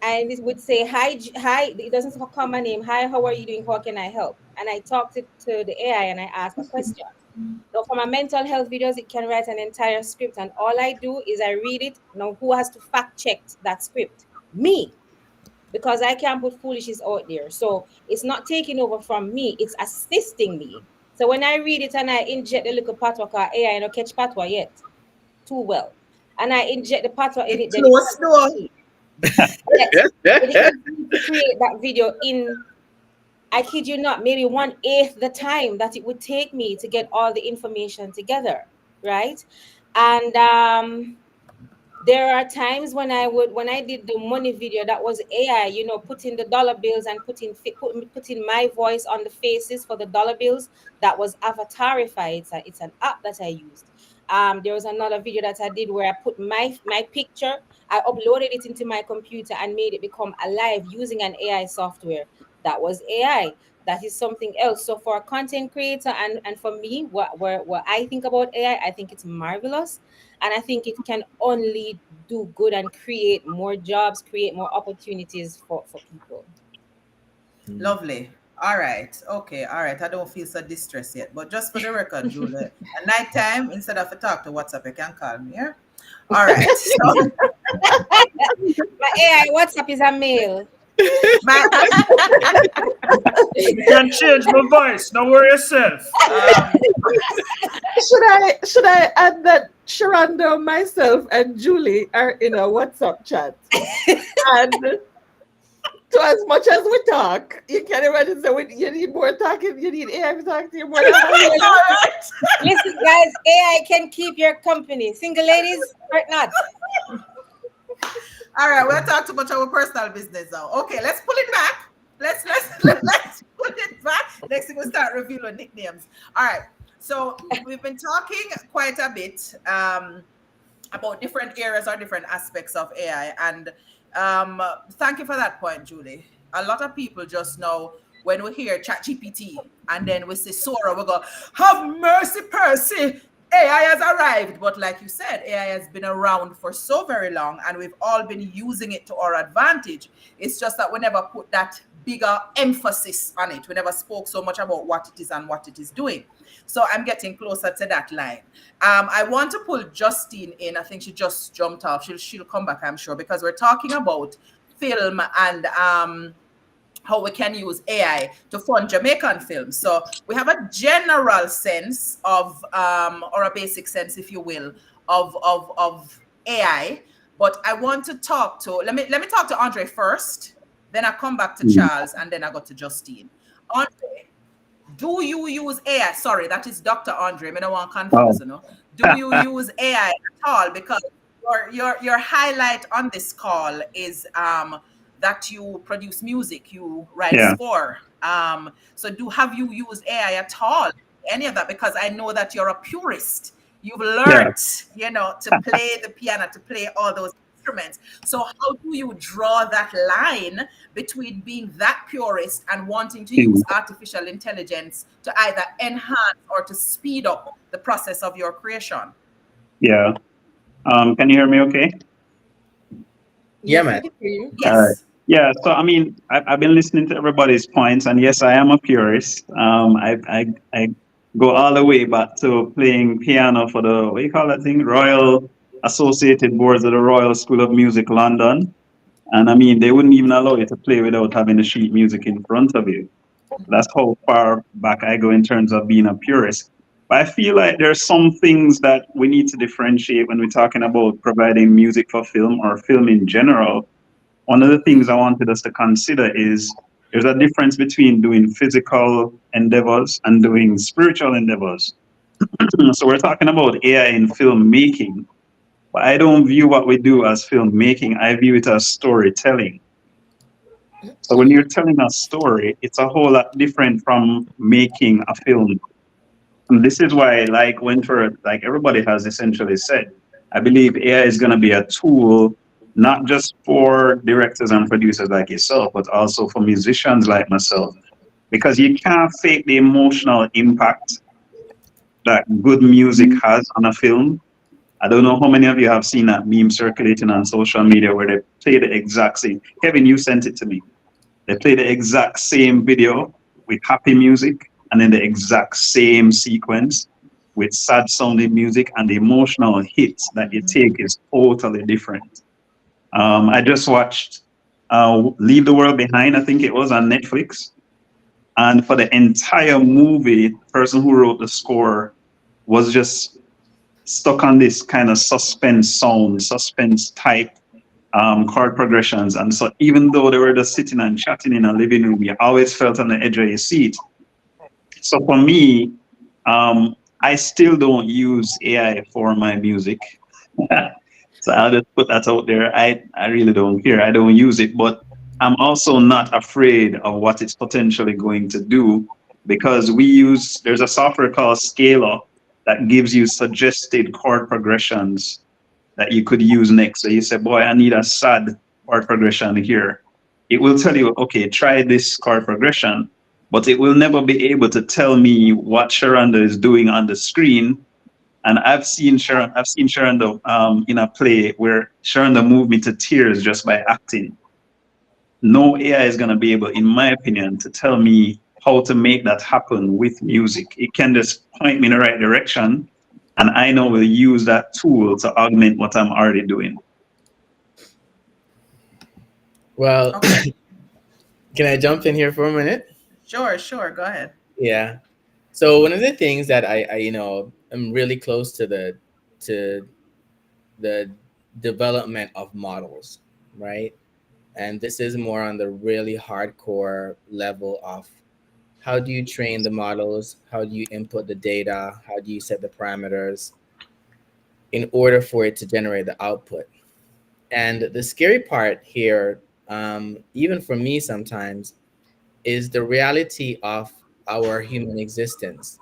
and it would say, hi, it doesn't call my name. Hi, how are you doing? How can I help? And I talked to the AI and I ask a question. So for my mental health videos, it can write an entire script, and all I do is I read it. Now, who has to fact check that script? Me, because I can't put foolishness out there. So it's not taking over from me, it's assisting me. So when I read it and I inject the little patwa, because AI don't catch patwa yet too well, and I inject the patwa in it, then Close door. yes, it helps me to create that video in, I kid you not, maybe 1/8 the time that it would take me to get all the information together, right? And there are times when I did the money video, that was AI, putting the dollar bills and putting my voice on the faces for the dollar bills. That was Avatarified. It's an app that I used. There was another video that I did where I put my picture, I uploaded it into my computer and made it become alive using an AI software. That was AI. That is something else. So for a content creator and for me, what I think about AI, I think it's marvelous. And I think it can only do good and create more jobs, create more opportunities for people. Lovely. All right. Okay. All right. I don't feel so distressed yet. But just for the record, Julie, at night time, instead of a talk to WhatsApp, you can call me. Yeah? All right. So, My AI WhatsApp is a mail. You can change my voice. Don't worry yourself. Should I add that Sharonda, myself, and Julie are in a WhatsApp chat? And so as much as we talk, you can imagine that you need more talking, you need AI to talk to you more. Listen, guys, AI can keep your company. Single ladies, or not. all right, we'll talk too much about personal business now. Okay, let's pull it back. Let's pull it back. Next thing we'll start revealing nicknames. All right. So we've been talking quite a bit about different areas or different aspects of AI. And thank you for that point, Julie. A lot of people just know when we hear ChatGPT and then we see Sora, we go, have mercy, Percy. AI has arrived. But like you said, AI has been around for so very long and we've all been using it to our advantage. It's just that we never put that bigger emphasis on it. We never spoke so much about what it is and what it is doing. So I'm getting closer to that line. I want to pull Justine in. I think she just jumped off. She'll come back, I'm sure, because we're talking about film and how we can use AI to fund Jamaican films. So we have a general sense of, or a basic sense, if you will, of AI. But I want to talk to, let me talk to Andre first. Then I come back to Charles, and then I go to Justine. Andre, do you use AI? Sorry, that is Dr. Andre. I don't want to confuse, you know. Do you use AI at all? Because your highlight on this call is that you produce music, you write score. So have you used AI at all? Any of that? Because I know that you're a purist. You've learned, to play the piano, to play all those instruments. So how do you draw that line between being that purist and wanting to use artificial intelligence to either enhance or to speed up the process of your creation? Yeah. Can you hear me okay? Yeah, man. Yes. All right. Yeah, so I mean, I've been listening to everybody's points, and yes, I am a purist. I go all the way back to playing piano for the, what do you call that thing? Royal Associated Boards of the Royal School of Music, London. And I mean, they wouldn't even allow you to play without having the sheet music in front of you. That's how far back I go in terms of being a purist. But I feel like there's some things that we need to differentiate when we're talking about providing music for film or film in general. One of the things I wanted us to consider is there's a difference between doing physical endeavors and doing spiritual endeavors. So we're talking about AI in filmmaking, but I don't view what we do as filmmaking. I view it as storytelling. So when you're telling a story, it's a whole lot different from making a film. And this is why, like Wentworth, like everybody has essentially said, I believe AI is going to be a tool not just for directors and producers like yourself, but also for musicians like myself. Because you can't fake the emotional impact that good music has on a film. I don't know how many of you have seen that meme circulating on social media where they play the exact same. Kevin, you sent it to me. They play the exact same video with happy music and then the exact same sequence with sad sounding music, and the emotional hits that you take is totally different. I just watched Leave the World Behind, I think it was on Netflix. And for the entire movie, the person who wrote the score was just stuck on this kind of suspense sound, suspense type chord progressions. And so even though they were just sitting and chatting in a living room, you always felt on the edge of your seat. So for me, I still don't use AI for my music. So I'll just put that out there. I really don't care. I don't use it, but I'm also not afraid of what it's potentially going to do, because there's a software called Scalar that gives you suggested chord progressions that you could use next. So you say, boy, I need a sad chord progression here. It will tell you, okay, try this chord progression, but it will never be able to tell me what Sharonda is doing on the screen. And I've seen Sharonda in a play where Sharonda moved me to tears just by acting. No AI is going to be able, in my opinion, to tell me how to make that happen with music. It can just point me in the right direction, and I know we'll use that tool to augment what I'm already doing. Well, can I jump in here for a minute? Sure. Go ahead. Yeah. So one of the things that I I'm really close to the development of models, right? And this is more on the really hardcore level of how do you train the models? How do you input the data? How do you set the parameters in order for it to generate the output? And the scary part here, even for me sometimes, is the reality of our human existence,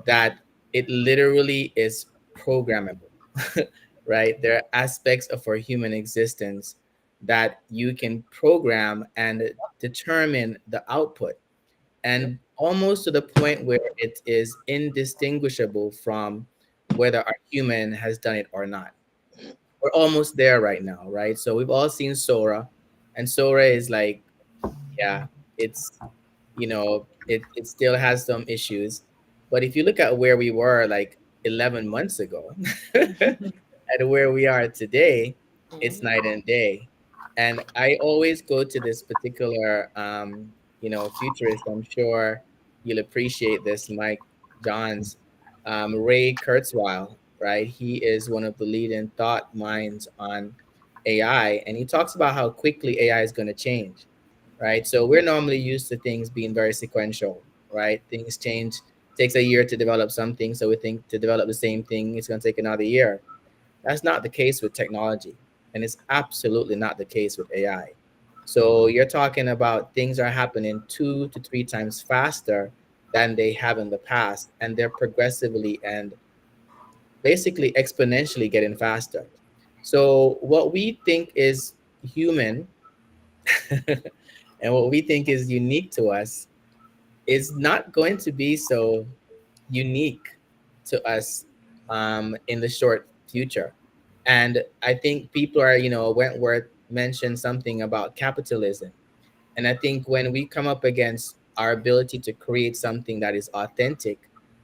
that it literally is programmable, right? There are aspects of our human existence that you can program and determine the output, and almost to the point where it is indistinguishable from whether our human has done it or not. We're almost there right now, right? So we've all seen Sora, and Sora is like, yeah, it's, it still has some issues. But if you look at where we were like 11 months ago and where we are today, it's night and day. And I always go to this particular, futurist. I'm sure you'll appreciate this, Mike Johns, Ray Kurzweil, right? He is one of the leading thought minds on AI, and he talks about how quickly AI is going to change, right? So we're normally used to things being very sequential, right? Things change. Takes a year to develop something, so we think to develop the same thing, it's going to take another year. That's not the case with technology, and it's absolutely not the case with AI. So you're talking about things are happening 2 to 3 times faster than they have in the past, and they're progressively and basically exponentially getting faster. So what we think is human and what we think is unique to us is not going to be so unique to us in the short future. And I think people are, Wentworth mentioned something about capitalism. And I think when we come up against our ability to create something that is authentic,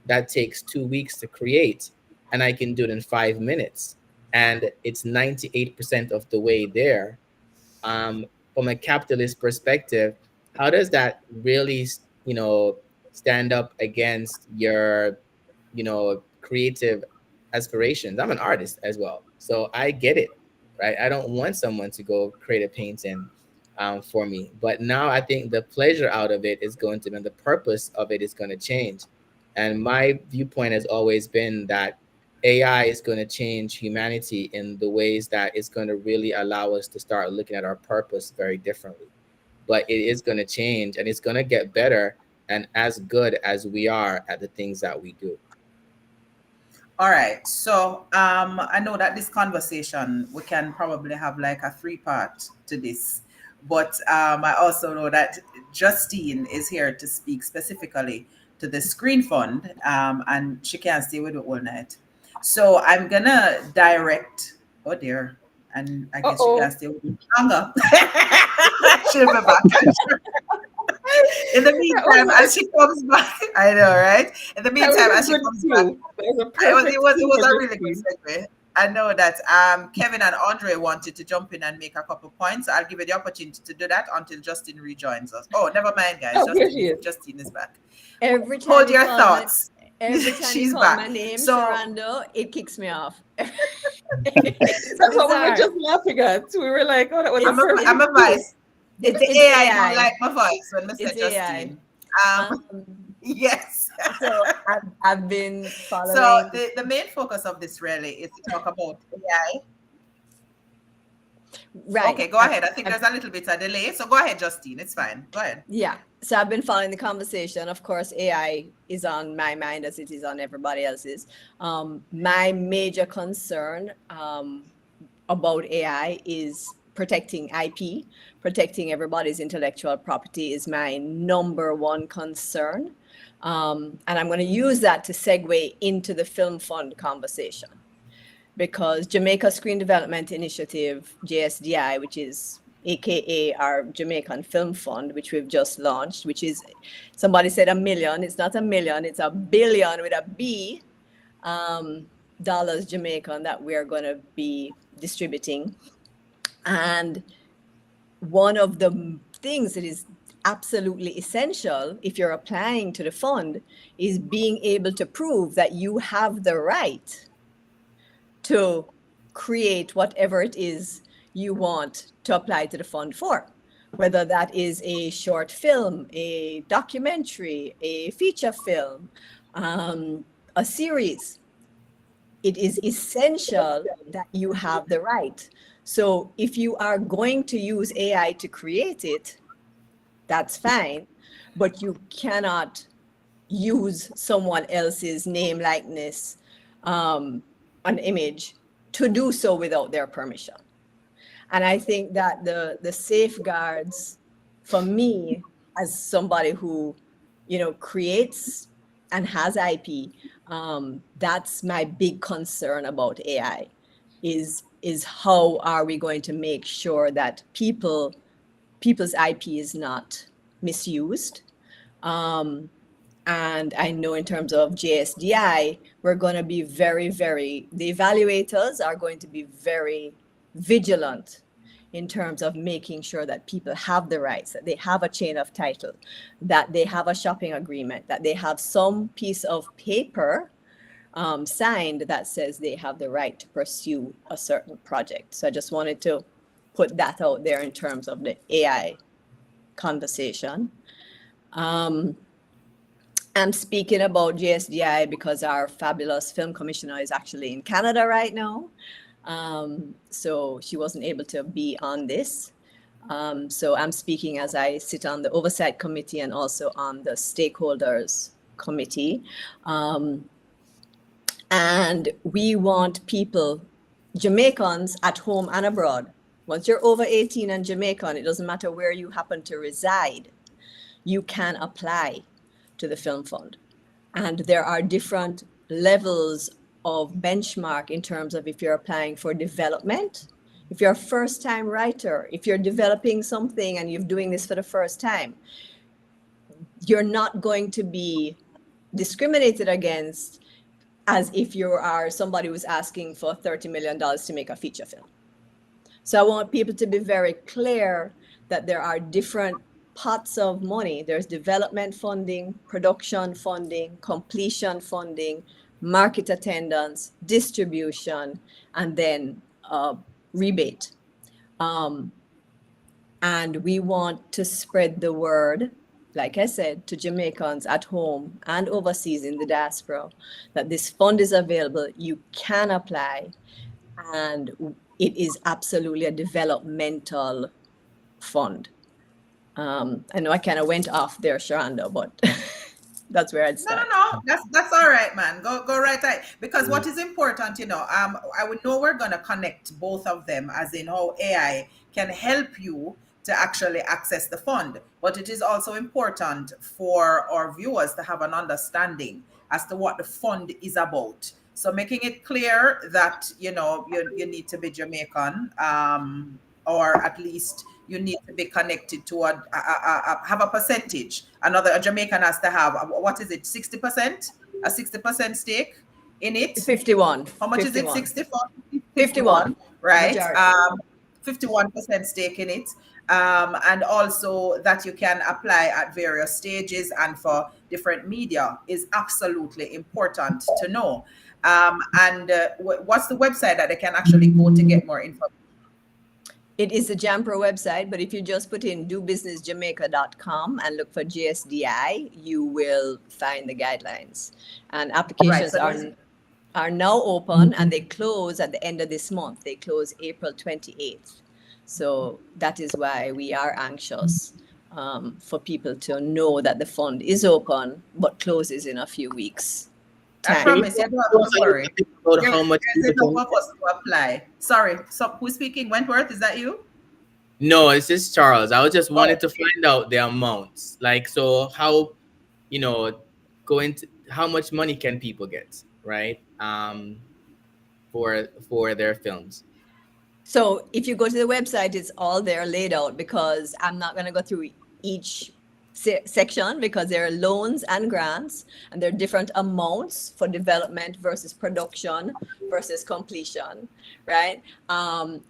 that takes 2 weeks to create, and I can do it in 5 minutes, and it's 98% of the way there. From a capitalist perspective, how does that really, stand up against your, creative aspirations? I'm an artist as well, so I get it, right? I don't want someone to go create a painting for me, but now I think the pleasure out of it is going to be, the purpose of it is going to change. And my viewpoint has always been that AI is going to change humanity in the ways that it's going to really allow us to start looking at our purpose very differently. But it is going to change, and it's going to get better and as good as we are at the things that we do. All right. So I know that this conversation, we can probably have like a 3-part to this. But I also know that Justine is here to speak specifically to the Screen Fund, and she can't stay with it all night. So I'm gonna direct. Oh dear, and I guess you guys stay with me longer. She'll be back. In the meantime, as she comes back, I know, right? In the meantime, as she comes back, it was a really good segue. I know that Kevin and Andre wanted to jump in and make a couple points. I'll give you the opportunity to do that until Justine rejoins us. Oh, never mind, guys. Justine is back. Every time Hold your thoughts. Every time She's you call back. my name, So- Sharando, it kicks me off. That's what we were just laughing at. We were like, oh, that was I'm a vice. It's the AI. Don't like my voice when I said Justine. Yes. So I've been following. So the main focus of this really is to talk about AI. Right. Okay, go ahead. I think there's a little bit of delay. So go ahead, Justine. It's fine. Go ahead. Yeah. So I've been following the conversation. Of course, AI is on my mind as it is on everybody else's. My major concern about AI is protecting IP, protecting everybody's intellectual property is my number one concern. And I'm going to use that to segue into the film fund conversation, because Jamaica Screen Development Initiative, JSDI, which is AKA our Jamaican Film Fund, which we've just launched, which is, somebody said $1 million. It's not $1 million, it's $1 billion with a B, dollars Jamaican that we're going to be distributing. And one of the things that is absolutely essential if you're applying to the fund is being able to prove that you have the right to create whatever it is you want to apply to the fund for, whether that is a short film, a documentary, a feature film, a series. It is essential that you have the right. So if you are going to use AI to create it, that's fine, but you cannot use someone else's name, likeness, an image to do so without their permission. And I think that the safeguards for me, as somebody who, creates and has IP, that's my big concern about AI is how are we going to make sure that people's IP is not misused. And I know in terms of JSDI, we're going to be the evaluators are going to be very vigilant in terms of making sure that people have the rights, that they have a chain of title, that they have a shopping agreement, that they have some piece of paper signed that says they have the right to pursue a certain project. So I just wanted to put that out there in terms of the AI conversation. I'm speaking about JSDI because our fabulous film commissioner is actually in Canada right now. So she wasn't able to be on this. So I'm speaking as I sit on the oversight committee and also on the stakeholders committee. And we want people, Jamaicans at home and abroad. Once you're over 18 and Jamaican, it doesn't matter where you happen to reside, you can apply to the Film Fund. And there are different levels of benchmark in terms of if you're applying for development, if you're a first-time writer, if you're developing something and you're doing this for the first time, you're not going to be discriminated against as if you are somebody who's asking for $30 million to make a feature film. So I want people to be very clear that there are different pots of money. There's development funding, production funding, completion funding, market attendance, distribution, and then rebate. And we want to spread the word, like I said, to Jamaicans at home and overseas in the diaspora, that this fund is available, you can apply, and it is absolutely a developmental fund. I know I kind of went off there, Sharando, but that's where I'd start. No. That's all right, man. Go right ahead. Because what is important, I would know we're gonna connect both of them, as in how AI can help you to actually access the fund. But it is also important for our viewers to have an understanding as to what the fund is about. So making it clear that, you know, you need to be Jamaican, or at least you need to be connected to have a percentage. A Jamaican has to have, what is it, 60%? A 60% stake in it? 51. How much 51. is it? 64? 51. Right. Majority. 51% stake in it. And also that you can apply at various stages and for different media is absolutely important to know. What's the website that they can actually go to get more information? It is the JAMPRO website, but if you just put in dobusinessjamaica.com and look for JSDI, you will find the guidelines. And applications are now open, and they close at the end of this month. They close April 28th. So that is why we are anxious for people to know that the fund is open, but closes in a few weeks. I promise you don't have to worry. About how much There's enough of us to apply. Sorry, so who's speaking? Wentworth, is that you? No, it's just Charles. I was just wanted to find out the amounts. Like, so how, you know, how much money can people get, right? For their films. So if you go to the website, it's all there laid out, because I'm not going to go through each section, because there are loans and grants, and there are different amounts for development versus production versus completion, right?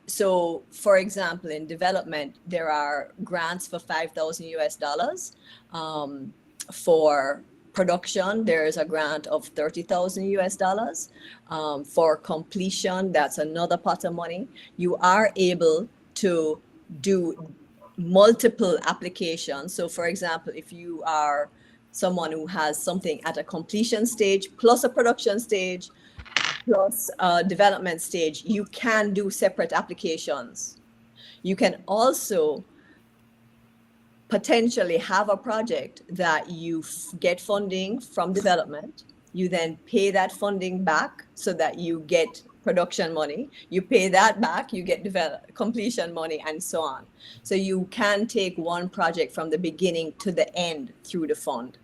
So for example, in development, there are grants for $5,000 US. For production, there is a grant of $30,000 US. For completion, that's another pot of money. You are able to do multiple applications. So for example, if you are someone who has something at a completion stage plus a production stage plus a development stage, you can do separate applications. You can also potentially have a project that you get funding from development. You then pay that funding back so that you get production money. You pay that back, you get completion money, and so on. So you can take one project from the beginning to the end through the fund.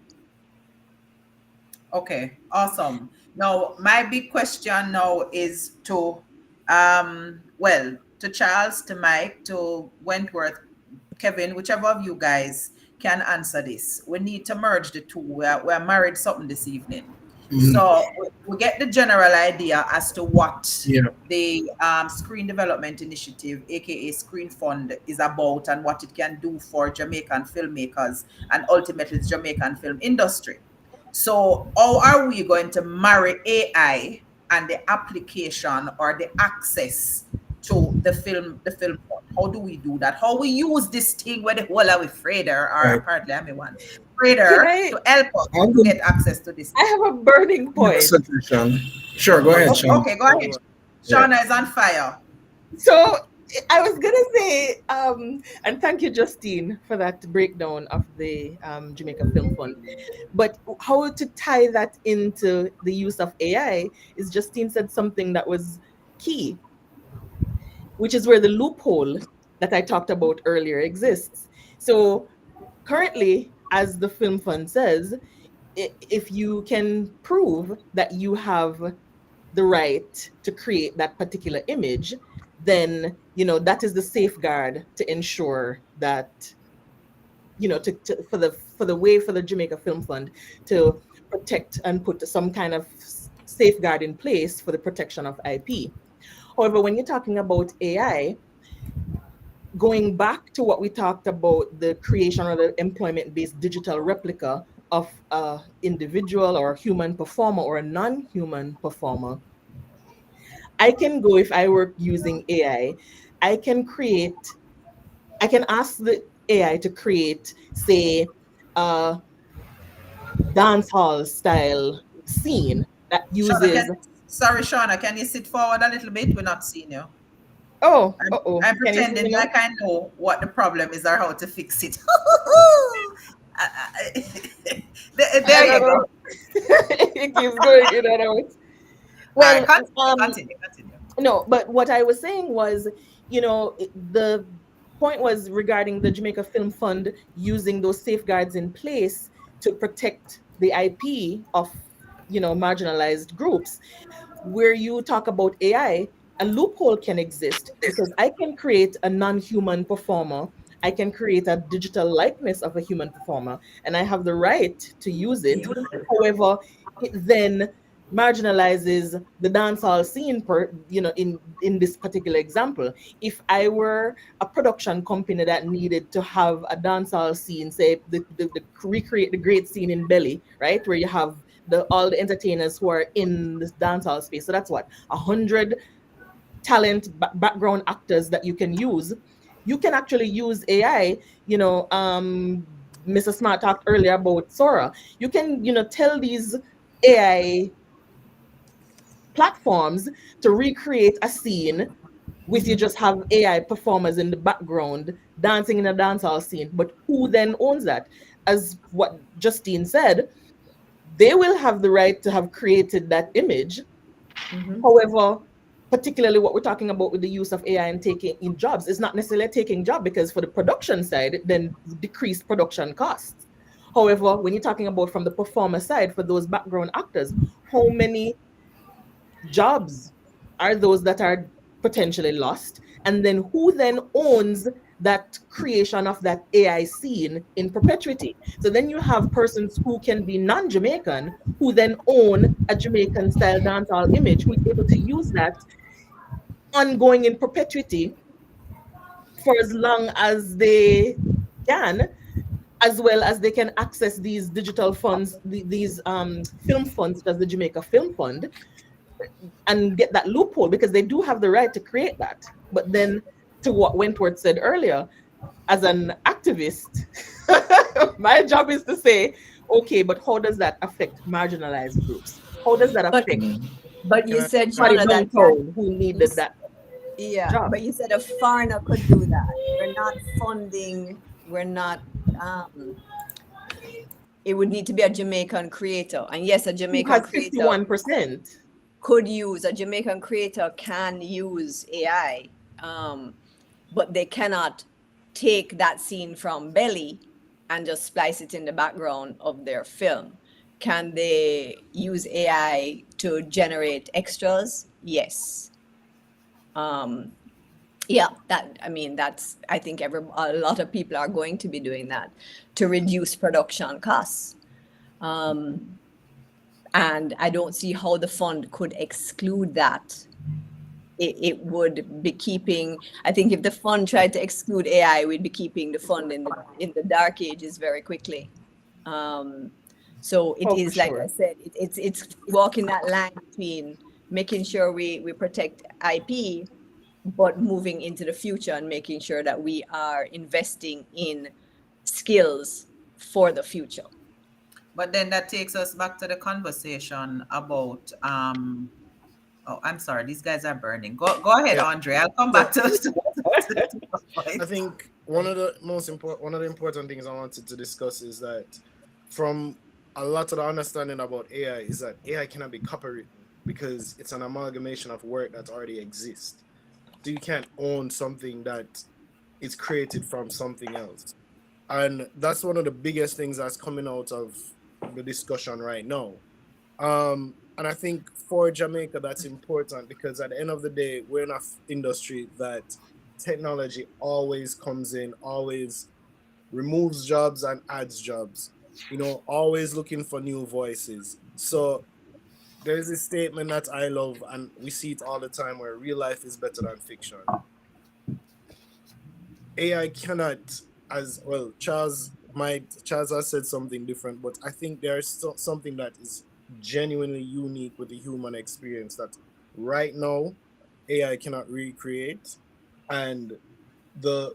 Okay, awesome. Now, my big question now is to, to Charles, to Mike, to Wentworth, Kevin, whichever of you guys can answer this. We need to merge the two. We're married something this evening. So we get the general idea as to what the Screen Development Initiative, aka Screen Fund, is about and what it can do for Jamaican filmmakers and ultimately the Jamaican film industry. So how are we going to marry AI and the application or the access to the film fund? How do we do that? How we use this thing where the whole with Frader, or apparently I'm one Frader, to help us to get access to this? I have a burning point. Sure, go ahead, Shauna. Okay, go ahead. Shauna is on fire. So I was gonna say, and thank you, Justine, for that breakdown of the Jamaica Film Fund. But how to tie that into the use of AI is Justine said something that was key, which is where the loophole that I talked about earlier exists. So currently, as the Film Fund says, if you can prove that you have the right to create that particular image, then that is the safeguard to ensure that for the Jamaica Film Fund to protect and put some kind of safeguard in place for the protection of IP. However, when you're talking about AI, going back to what we talked about, the creation or the employment-based digital replica of an individual or a human performer or a non-human performer, I can go, if I were using AI, I can ask the AI to create, say, a dance hall style scene that uses... Sorry, Shauna, can you sit forward a little bit? We're not seeing you. Oh, I'm pretending like I know what the problem is or how to fix it. There you go. It keeps going in and out. Well, continue. No, but what I was saying was, the point was regarding the Jamaica Film Fund using those safeguards in place to protect the IP of, marginalized groups. where you talk about AI, a loophole can exist because I can create a non-human performer. I can create a digital likeness of a human performer, and I have the right to use it. However, it then marginalizes the dancehall scene in this particular example. If I were a production company that needed to have a dancehall scene, say the recreate the great scene in Belly, right, where you have all the entertainers who are in this dancehall space. So that's what 100 background actors that you can use. You can actually use AI. Mr. Smart talked earlier about Sora. You can tell these AI platforms to recreate a scene with you just have AI performers in the background dancing in a dancehall scene. But who then owns that? As what Justine said, they will have the right to have created that image. However, particularly what we're talking about with the use of AI and taking in jobs is not necessarily taking job, because for the production side, then decreased production costs. However, when you're talking about from the performer side, for those background actors, how many jobs are those that are potentially lost? And then who then owns that creation of that AI scene in perpetuity? So then you have persons who can be non-Jamaican who then own a Jamaican style dancehall image, who is able to use that ongoing in perpetuity for as long as they can, as well as they can access these digital funds, these film funds, such as the Jamaica Film Fund, and get that loophole, because they do have the right to create that. But then, to what Wentworth said earlier, as an activist, my job is to say, okay, but how does that affect marginalized groups? How does that affect But you said, somebody Shauna, that downtown who needed that job? but you said a foreigner could do that. We're not funding, we're not, it would need to be a Jamaican creator. And yes, a Who Jamaican has creator 51%. could use, a Jamaican creator can use AI, but they cannot take that scene from Belly and just splice it in the background of their film. Can they use AI to generate extras? Yes. Yeah, that's, I think a lot of people are going to be doing that to reduce production costs. And I don't see how the fund could exclude that. It would be keeping, I think if the fund tried to exclude AI, we'd be keeping the fund in the dark ages very quickly. So it is, like I said, it's walking that line between making sure we protect IP, but moving into the future and making sure that we are investing in skills for the future. But then that takes us back to the conversation about oh, I'm sorry, these guys are burning. Go ahead, Andre. I'll come back to I think one of the important things I wanted to discuss is that from a lot of the understanding about AI is that AI cannot be copywritten because it's an amalgamation of work that already exists. So you can't own something that is created from something else. And that's one of the biggest things that's coming out of the discussion right now. And I think for Jamaica, that's important because at the end of the day, we're in an industry that technology always comes in, always removes jobs and adds jobs, always looking for new voices. So there's this statement that I love, and we see it all the time, where real life is better than fiction. AI cannot, as well, Charles has said something different, but I think there's something that is genuinely unique with the human experience that right now AI cannot recreate. And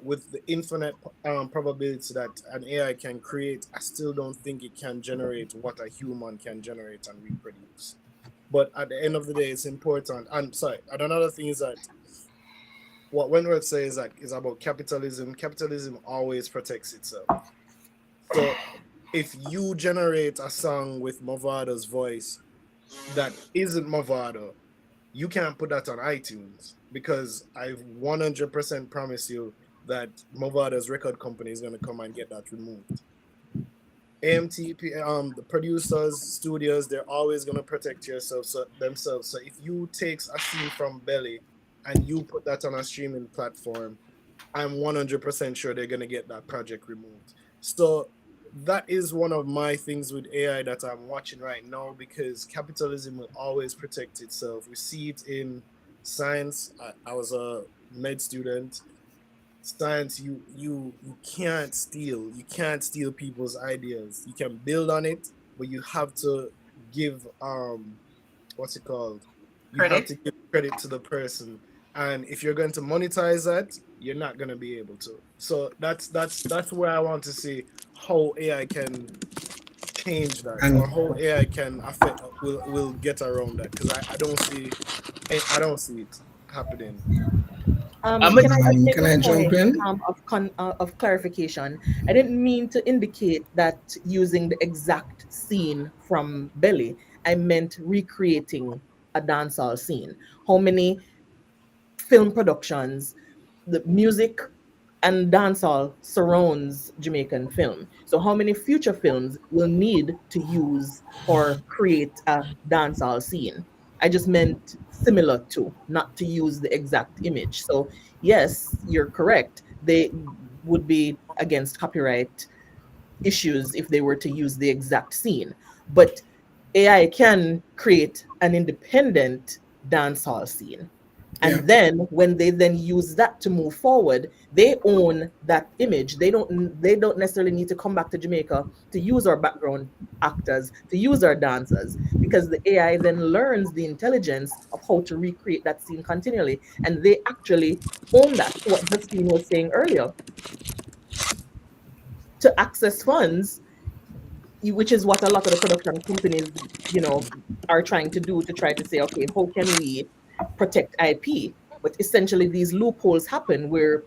with the infinite probability that an AI can create, I still don't think it can generate what a human can generate and reproduce. But at the end of the day, it's important. And another thing is that what Wentworth says is about capitalism. Capitalism always protects itself. So if you generate a song with Movado's voice that isn't Movado, you can't put that on iTunes because I 100% promise you that Movado's record company is going to come and get that removed. the producers, studios, they're always gonna protect themselves. So if you take a scene from Belly and you put that on a streaming platform, I'm 100% sure they're gonna get that project removed. So that is one of my things with AI that I'm watching right now, because capitalism will always protect itself. We see it in science. I was a med student. Science, you can't steal people's ideas. You can build on it, but you have to give what's it called, you have Credit. to give credit to the person, and if you're going to monetize that, you're not going to be able to. So that's where I want to see how AI can change that, And or how AI can affect, will get around that, because I don't see it happening. I'm a, Can I just make can a I jump point in? of clarification? I didn't mean to indicate that using the exact scene from Belly. I meant recreating a dancehall scene. How many film productions, the music and dancehall surrounds Jamaican film. So how many future films will need to use or create a dancehall scene? I just meant similar to, not to use the exact image. So yes, you're correct. They would be against copyright issues if they were to use the exact scene. But AI can create an independent dancehall scene. Yeah. And then when they then use that to move forward, they own that image. They don't necessarily need to come back to Jamaica to use our background actors, to use our dancers, because the AI then learns the intelligence of how to recreate that scene continually. And they actually own that. What Justine was saying earlier. To access funds, which is what a lot of the production companies, are trying to do, to try to say, okay, how can we protect IP? But essentially, these loopholes happen where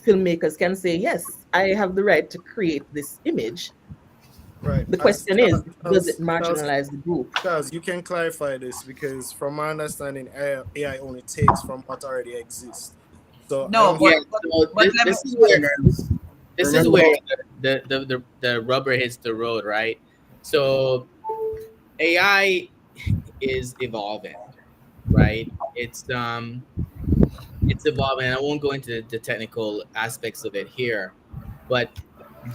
filmmakers can say, yes, I have the right to create this image. Right. The As question is, does it marginalize the group? Charles, you can clarify this, because from my understanding, AI only takes from what already exists. So I No, don't. yeah. but So but let me. this is where Guys, this is remember, where the rubber hits the road, right? So AI is evolving, right? It's evolving. And I won't go into the technical aspects of it here, but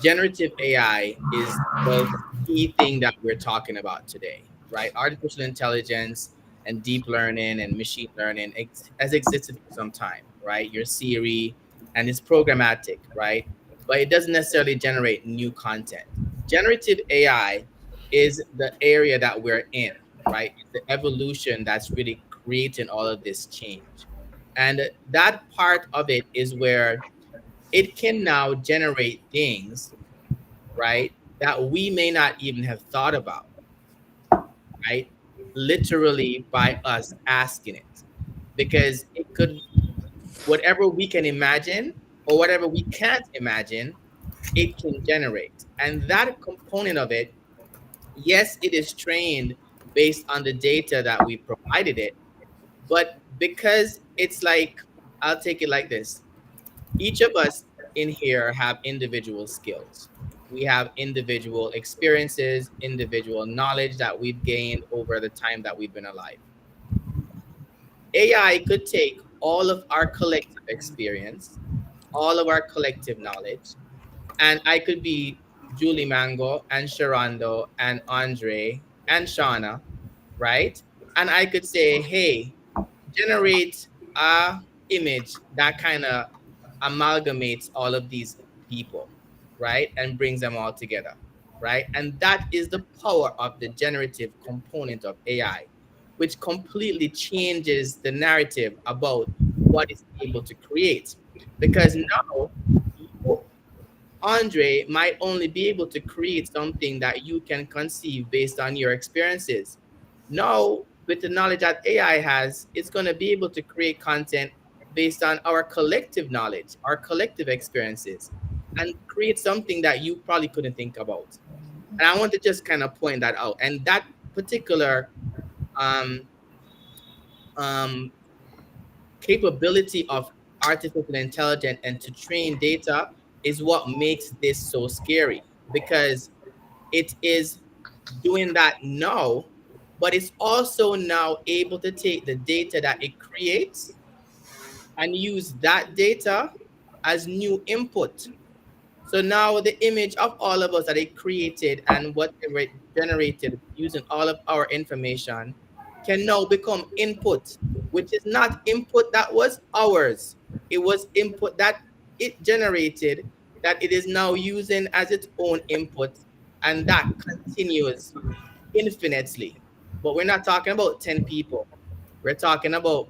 generative AI is the key thing that we're talking about today, right? Artificial intelligence and deep learning and machine learning has existed for some time, right? Your Siri, and it's programmatic, right? But it doesn't necessarily generate new content. Generative AI is the area that we're in, right? It's the evolution that's really creating all of this change. And that part of it is where it can now generate things, right, that we may not even have thought about, right? Literally by us asking it. Because it could, whatever we can imagine or whatever we can't imagine, it can generate. And that component of it, yes, it is trained based on the data that we provided it. But because it's like, I'll take it like this. Each of us in here have individual skills. We have individual experiences, individual knowledge that we've gained over the time that we've been alive. AI could take all of our collective experience, all of our collective knowledge, and I could be Julie Mango and Sharondo and Andre and Shauna, right? And I could say, hey, generate a image that kind of amalgamates all of these people, right? And brings them all together, right? And that is the power of the generative component of AI, which completely changes the narrative about what it's able to create. Because now you, Andre, might only be able to create something that you can conceive based on your experiences. Now, with the knowledge that AI has, it's going to be able to create content based on our collective knowledge, our collective experiences, and create something that you probably couldn't think about. And I want to just kind of point that out. And that particular um, um, capability of artificial intelligence and to train data is what makes this so scary, because it is doing that now, but it's also now able to take the data that it creates and use that data as new input. So now the image of all of us that it created and whatever it generated using all of our information can now become input, which is not input that was ours. It was input that it generated that it is now using as its own input, and that continues infinitely. But we're not talking about 10 people. We're talking about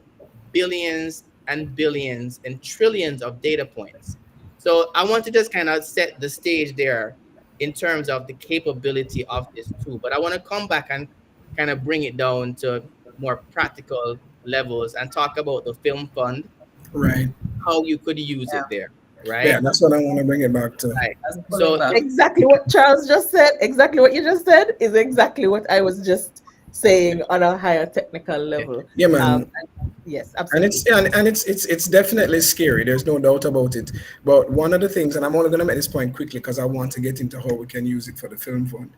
billions and billions and trillions of data points. So I want to just kind of set the stage there in terms of the capability of this tool. But I want to come back and kind of bring it down to more practical levels and talk about the film fund, Right. how you could use Yeah. it there, Yeah, right? that's what I want to bring it back to. Right. That's So back. Exactly what Charles just said, exactly what you just said is exactly what I was just saying on a higher technical level. Yeah, man. Yes, And absolutely. it's definitely scary. There's no doubt about it. But one of the things, and I'm only going to make this point quickly because I want to get into how we can use it for the film fund.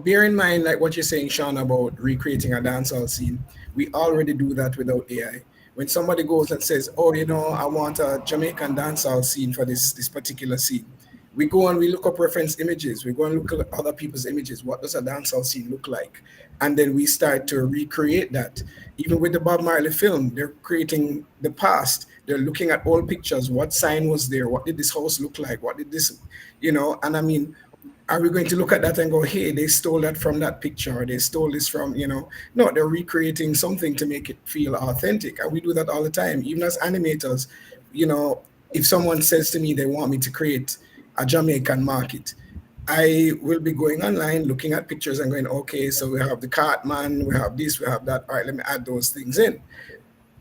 Bear in mind, like what you're saying, Shauna, about recreating a dancehall scene. We already do that without AI. When somebody goes and says, "Oh, I want a Jamaican dancehall scene for this particular scene," we go and we look up reference images. We go and look at other people's images. What does a dancehall scene look like? And then we start to recreate that. Even with the Bob Marley film, they're creating the past. They're looking at old pictures. What sign was there? What did this house look like? What did this, And I mean, are we going to look at that and go, hey, they stole that from that picture, or they stole this from, No, they're recreating something to make it feel authentic. And we do that all the time, even as animators. If someone says to me they want me to create a Jamaican market, I will be going online, looking at pictures and going, okay, so we have the Cartman, we have this, we have that. All right, let me add those things in.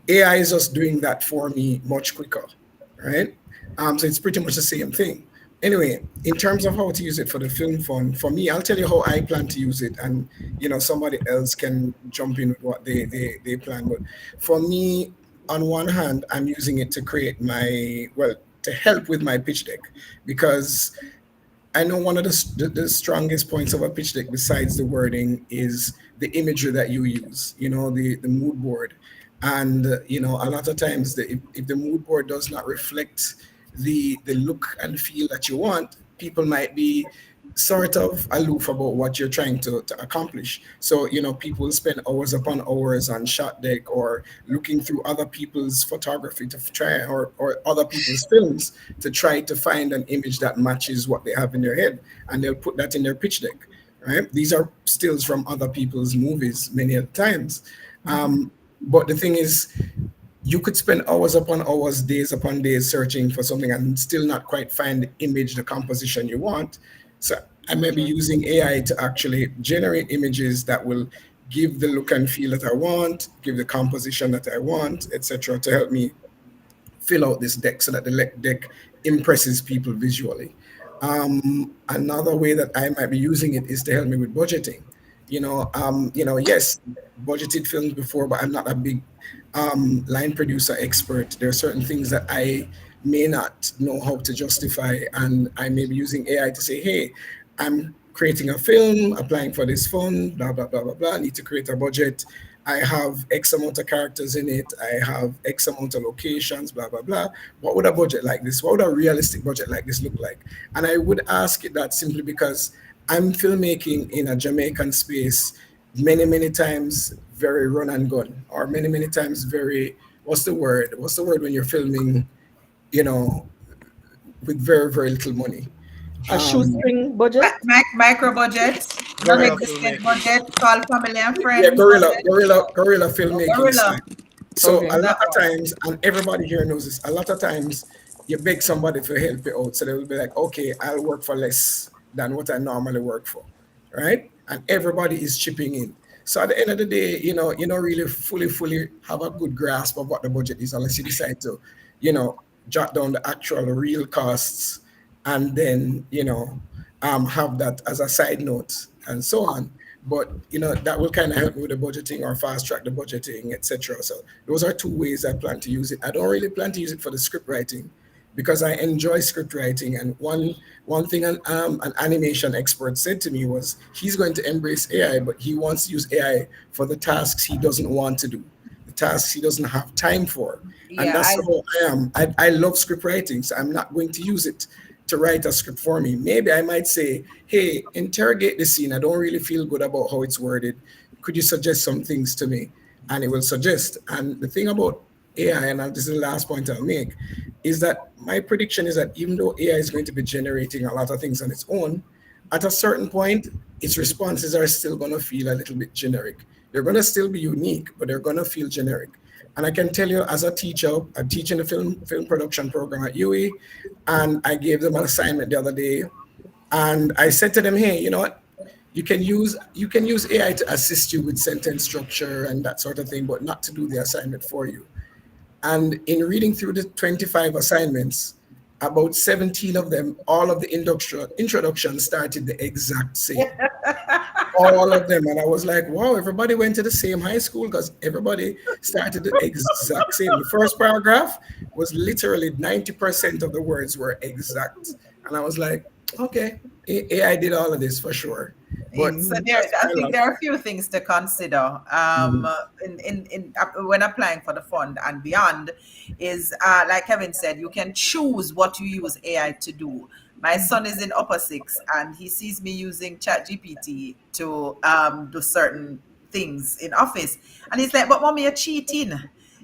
AI is just doing that for me much quicker, right? So it's pretty much the same thing. Anyway, in terms of how to use it for the film fund, for me, I'll tell you how I plan to use it, and somebody else can jump in with what they plan. But for me, on one hand, I'm using it to create to help with my pitch deck, because I know one of the strongest points of a pitch deck, besides the wording, is the imagery that you use, the mood board. And, a lot of times, if the mood board does not reflect the look and feel that you want, people might be sort of aloof about what you're trying to accomplish. So, people spend hours upon hours on shot deck or looking through other people's photography to try, or other people's films to try to find an image that matches what they have in their head. And they'll put that in their pitch deck, right? These are stills from other people's movies many of the times. But the thing is, you could spend hours upon hours, days upon days searching for something and still not quite find the image, the composition you want. So I may be using AI to actually generate images that will give the look and feel that I want, give the composition that I want, etc., to help me fill out this deck so that the deck impresses people visually. Another way that I might be using it is to help me with budgeting. Yes, budgeted films before, but I'm not a big line producer expert. There are certain things that I may not know how to justify, and I may be using AI to say, hey, I'm creating a film, applying for this fund, blah, blah, blah, blah, blah. I need to create a budget. I have X amount of characters in it. I have X amount of locations, blah, blah, blah. What would a budget like this, what would a realistic budget like this look like? And I would ask it that simply because I'm filmmaking in a Jamaican space many, many times very run and gun, or many, many times very, what's the word when you're filming, with very, very little money. A shoestring budget? Micro budget, non-existent budget, call family and friends. Yeah, guerrilla filmmaking style. So Okay. a lot of times, and everybody here knows this, a lot of times you beg somebody to help you out. So they will be like, okay, I'll work for less than what I normally work for, right? And everybody is chipping in. So at the end of the day, you don't really fully have a good grasp of what the budget is unless you decide to, jot down the actual real costs and then, have that as a side note and so on. But, that will kind of help me with the budgeting or fast track the budgeting, etc. So those are two ways I plan to use it. I don't really plan to use it for the script writing because I enjoy script writing. And one thing an animation expert said to me was he's going to embrace AI, but he wants to use AI for the tasks he doesn't want to do, the tasks he doesn't have time for. And Yeah, that's how I am. I love script writing, so I'm not going to use it to write a script for me. Maybe I might say, hey, interrogate the scene. I don't really feel good about how it's worded. Could you suggest some things to me? And it will suggest. And the thing about AI, and this is the last point I'll make, is that my prediction is that even though AI is going to be generating a lot of things on its own, at a certain point, its responses are still going to feel a little bit generic. They're going to still be unique, but they're going to feel generic. And I can tell you, as a teacher, I teach in the film production program at UE, and I gave them an assignment the other day, and I said to them, hey, you know what? You can use AI to assist you with sentence structure and that sort of thing, but not to do the assignment for you. And in reading through the 25 assignments, about 17 of them, all of the introduction started the exact same. All of them. And I was like, wow, everybody went to the same high school because everybody started the exact same. The first paragraph was literally 90% of the words were exact. And I was like, okay, AI did all of this for sure. But so I think there are a few things to consider when applying for the fund and beyond. Is like Kevin said, you can choose what you use AI to do. My son is in upper 6, and he sees me using ChatGPT to do certain things in office, and he's like, "But mommy, you're cheating."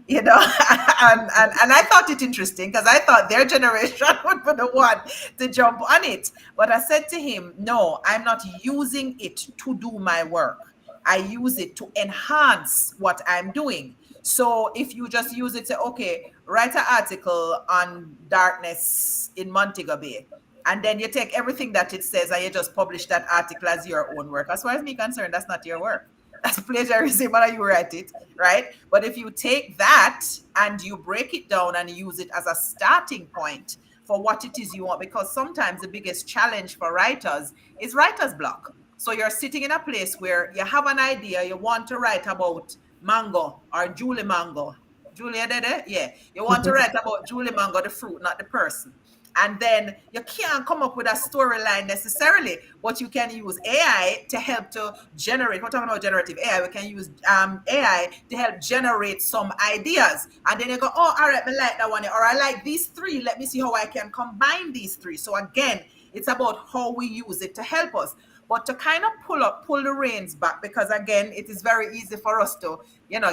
You know, and I thought it interesting because I thought their generation would be the one to jump on it. But I said to him, no, I'm not using it to do my work. I use it to enhance what I'm doing. So if you just use it to, okay, write an article on darkness in Montego Bay, and then you take everything that it says and you just publish that article as your own work. As far as me concerned, that's not your work. That's plagiarism, whether you write it, right? But if you take that and you break it down and use it as a starting point for what it is you want, because sometimes the biggest challenge for writers is writer's block. So you're sitting in a place where you have an idea, you want to write about mango or Julie Mango. Julia did it? Yeah. You want to write about Julie Mango, the fruit, not the person. And then you can't come up with a storyline necessarily, but you can use AI to help to generate. We're talking about generative AI. We can use AI to help generate some ideas. And then you go, oh, all right, I like that one. Or I like these 3. Let me see how I can combine these 3. So again, it's about how we use it to help us. But to kind of pull the reins back, because again, it is very easy for us to,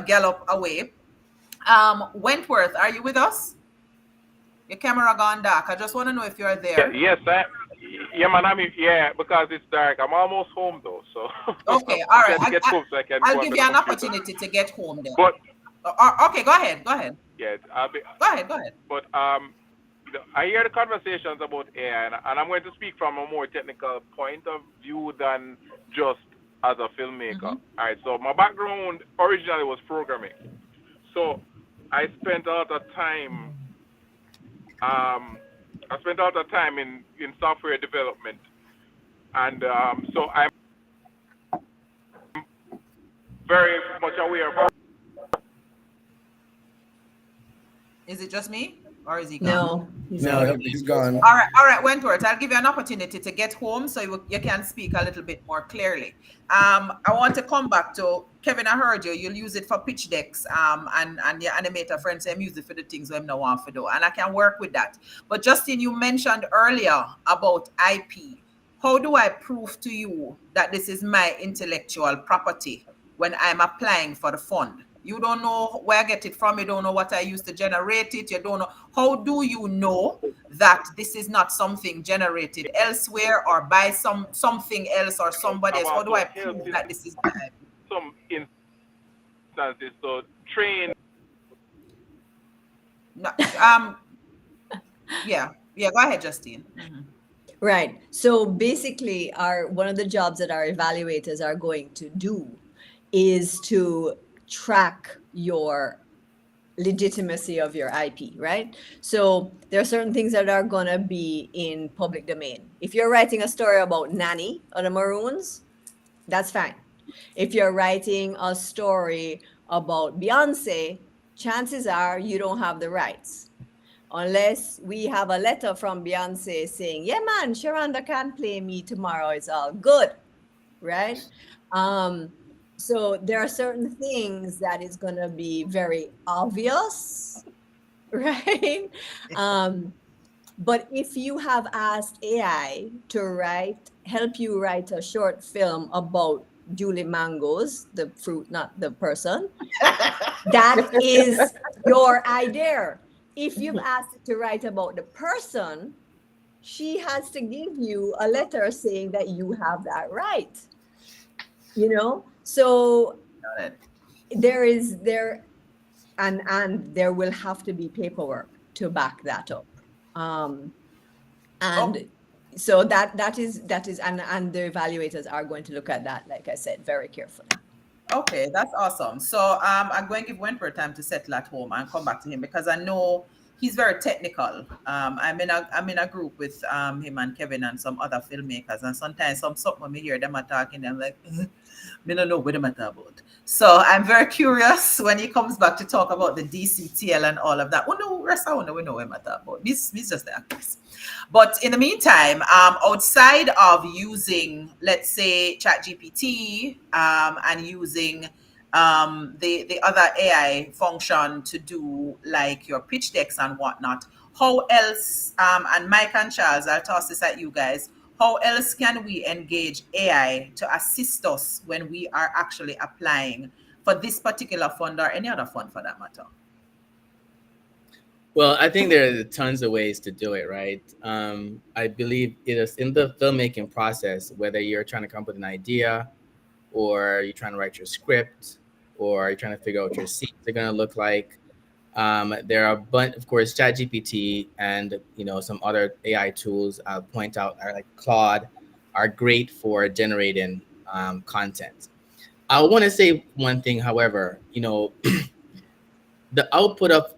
gallop away. Wentworth, are you with us? Your camera gone dark. I just want to know if you're there. Yes, man. Because it's dark. I'm almost home though, so. Okay, all right. I'll give you an opportunity to get home then. But okay, go ahead. Yeah, go ahead. But I hear the conversations about AI, and I'm going to speak from a more technical point of view than just as a filmmaker. All right. So my background originally was programming. So I spent a lot of time. In software development, and so I'm very much aware of. Is it just me, or is he gone? No, he's gone. All right, Wentworth. I'll give you an opportunity to get home so you can speak a little bit more clearly. I want to come back to Kevin. I heard you. You'll use it for pitch decks, and your animator friends say use it for the things we don't want to do, and I can work with that. But Justine, you mentioned earlier about IP. How do I prove to you that this is my intellectual property when I'm applying for the fund? You don't know where I get it from. You don't know what I used to generate it. You don't know. How do you know that this is not something generated elsewhere or by something else or somebody else? How do I prove that this is mine? Some instances, so train. No, yeah. Go ahead, Justine. Right. So basically, one of the jobs that our evaluators are going to do is to track your legitimacy of your IP, right? So there are certain things that are going to be in public domain. If you're writing a story about Nanny or the Maroons, that's fine. If you're writing a story about Beyonce, chances are you don't have the rights. unless we have a letter from Beyonce saying, yeah, man, Sharonda can play me tomorrow. It's all good, right? So there are certain things that is going to be very obvious, right? But if you have asked AI to help you write a short film about Julie Mangoes, the fruit, not the person, that is your idea. If you've asked it to write about the person, she has to give you a letter saying that you have that right. So and there will have to be paperwork to back that up. So that is and the evaluators are going to look at that, like I said, very carefully. Okay, that's awesome. So I'm going to give Wentworth time to settle at home and come back to him, because I know he's very technical. I'm in a group with him and Kevin and some other filmmakers, and sometimes something when we hear them are talking, I'm like, me don't know what them are talking about. So I'm very curious when he comes back to talk about the DCTL and all of that. Oh no, rest I we know what I'm talking about. This just the actors. But in the meantime, outside of using, let's say, ChatGPT and using the other AI function to do like your pitch decks and whatnot, how else, and Mike and Charles, I'll toss this at you guys, how else can we engage AI to assist us when we are actually applying for this particular fund or any other fund for that matter? Well, I think there are tons of ways to do it, right? I believe it is in the filmmaking process, whether you're trying to come up with an idea, or you're trying to write your script, or you're trying to figure out what your scenes are going to look like. There are, of course, ChatGPT and some other AI tools I'll point out are like Claude, are great for generating content. I want to say one thing, however, the output of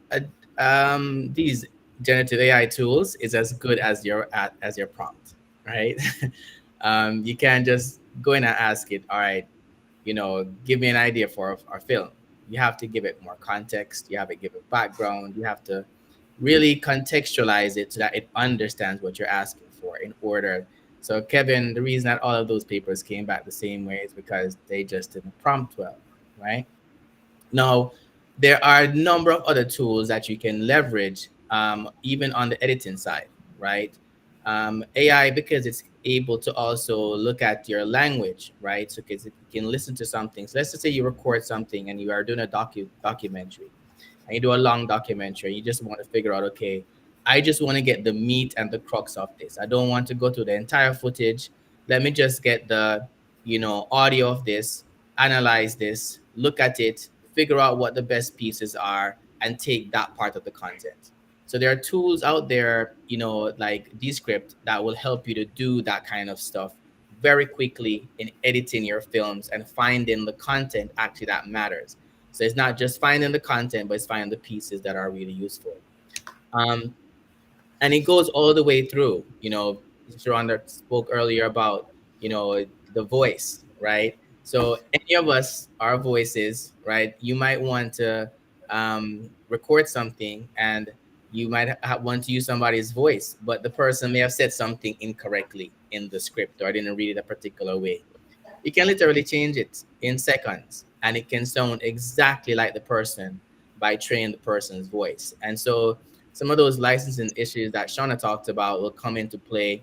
these generative AI tools is as good as your prompt, right? You can't just go in and ask it, all right, give me an idea for our film. You have to give it more context. You have to give it background. You have to really contextualize it so that it understands what you're asking for in order. So Kevin, the reason that all of those papers came back the same way is because they just didn't prompt well, right? Now, there are a number of other tools that you can leverage, even on the editing side, right? AI, because it's able to also look at your language, right? So because it can listen to something. So let's just say you record something and you are doing a documentary, and you do a long documentary. You just want to figure out, okay, I just want to get the meat and the crux of this. I don't want to go through the entire footage. Let me just get the, audio of this, analyze this, look at it, figure out what the best pieces are, and take that part of the content. So there are tools out there, like Descript, that will help you to do that kind of stuff very quickly in editing your films and finding the content actually that matters. So it's not just finding the content, but it's finding the pieces that are really useful. And it goes all the way through. Sharonda spoke earlier about, the voice, right? So any of us, our voices, right? You might want to record something, and you might want to use somebody's voice, but the person may have said something incorrectly in the script, or didn't read it a particular way. You can literally change it in seconds, and it can sound exactly like the person by training the person's voice. And so some of those licensing issues that Shauna talked about will come into play,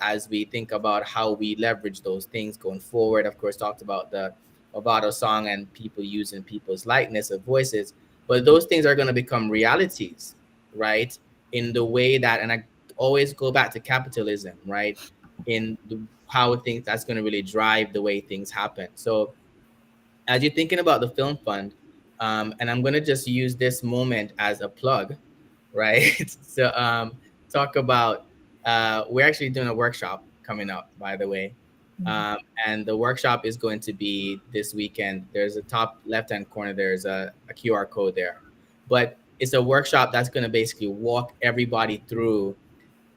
as we think about how we leverage those things going forward. Of course, talked about the Obado song and people using people's likeness of voices, but those things are going to become realities, right? In the way that, and I always go back to capitalism, right? In how things that's going to really drive the way things happen. So as you're thinking about the film fund, and I'm going to just use this moment as a plug, right? So talk about, we're actually doing a workshop coming up, by the way. And the workshop is going to be this weekend. There's a top left-hand corner, there's a QR code there. But it's a workshop that's going to basically walk everybody through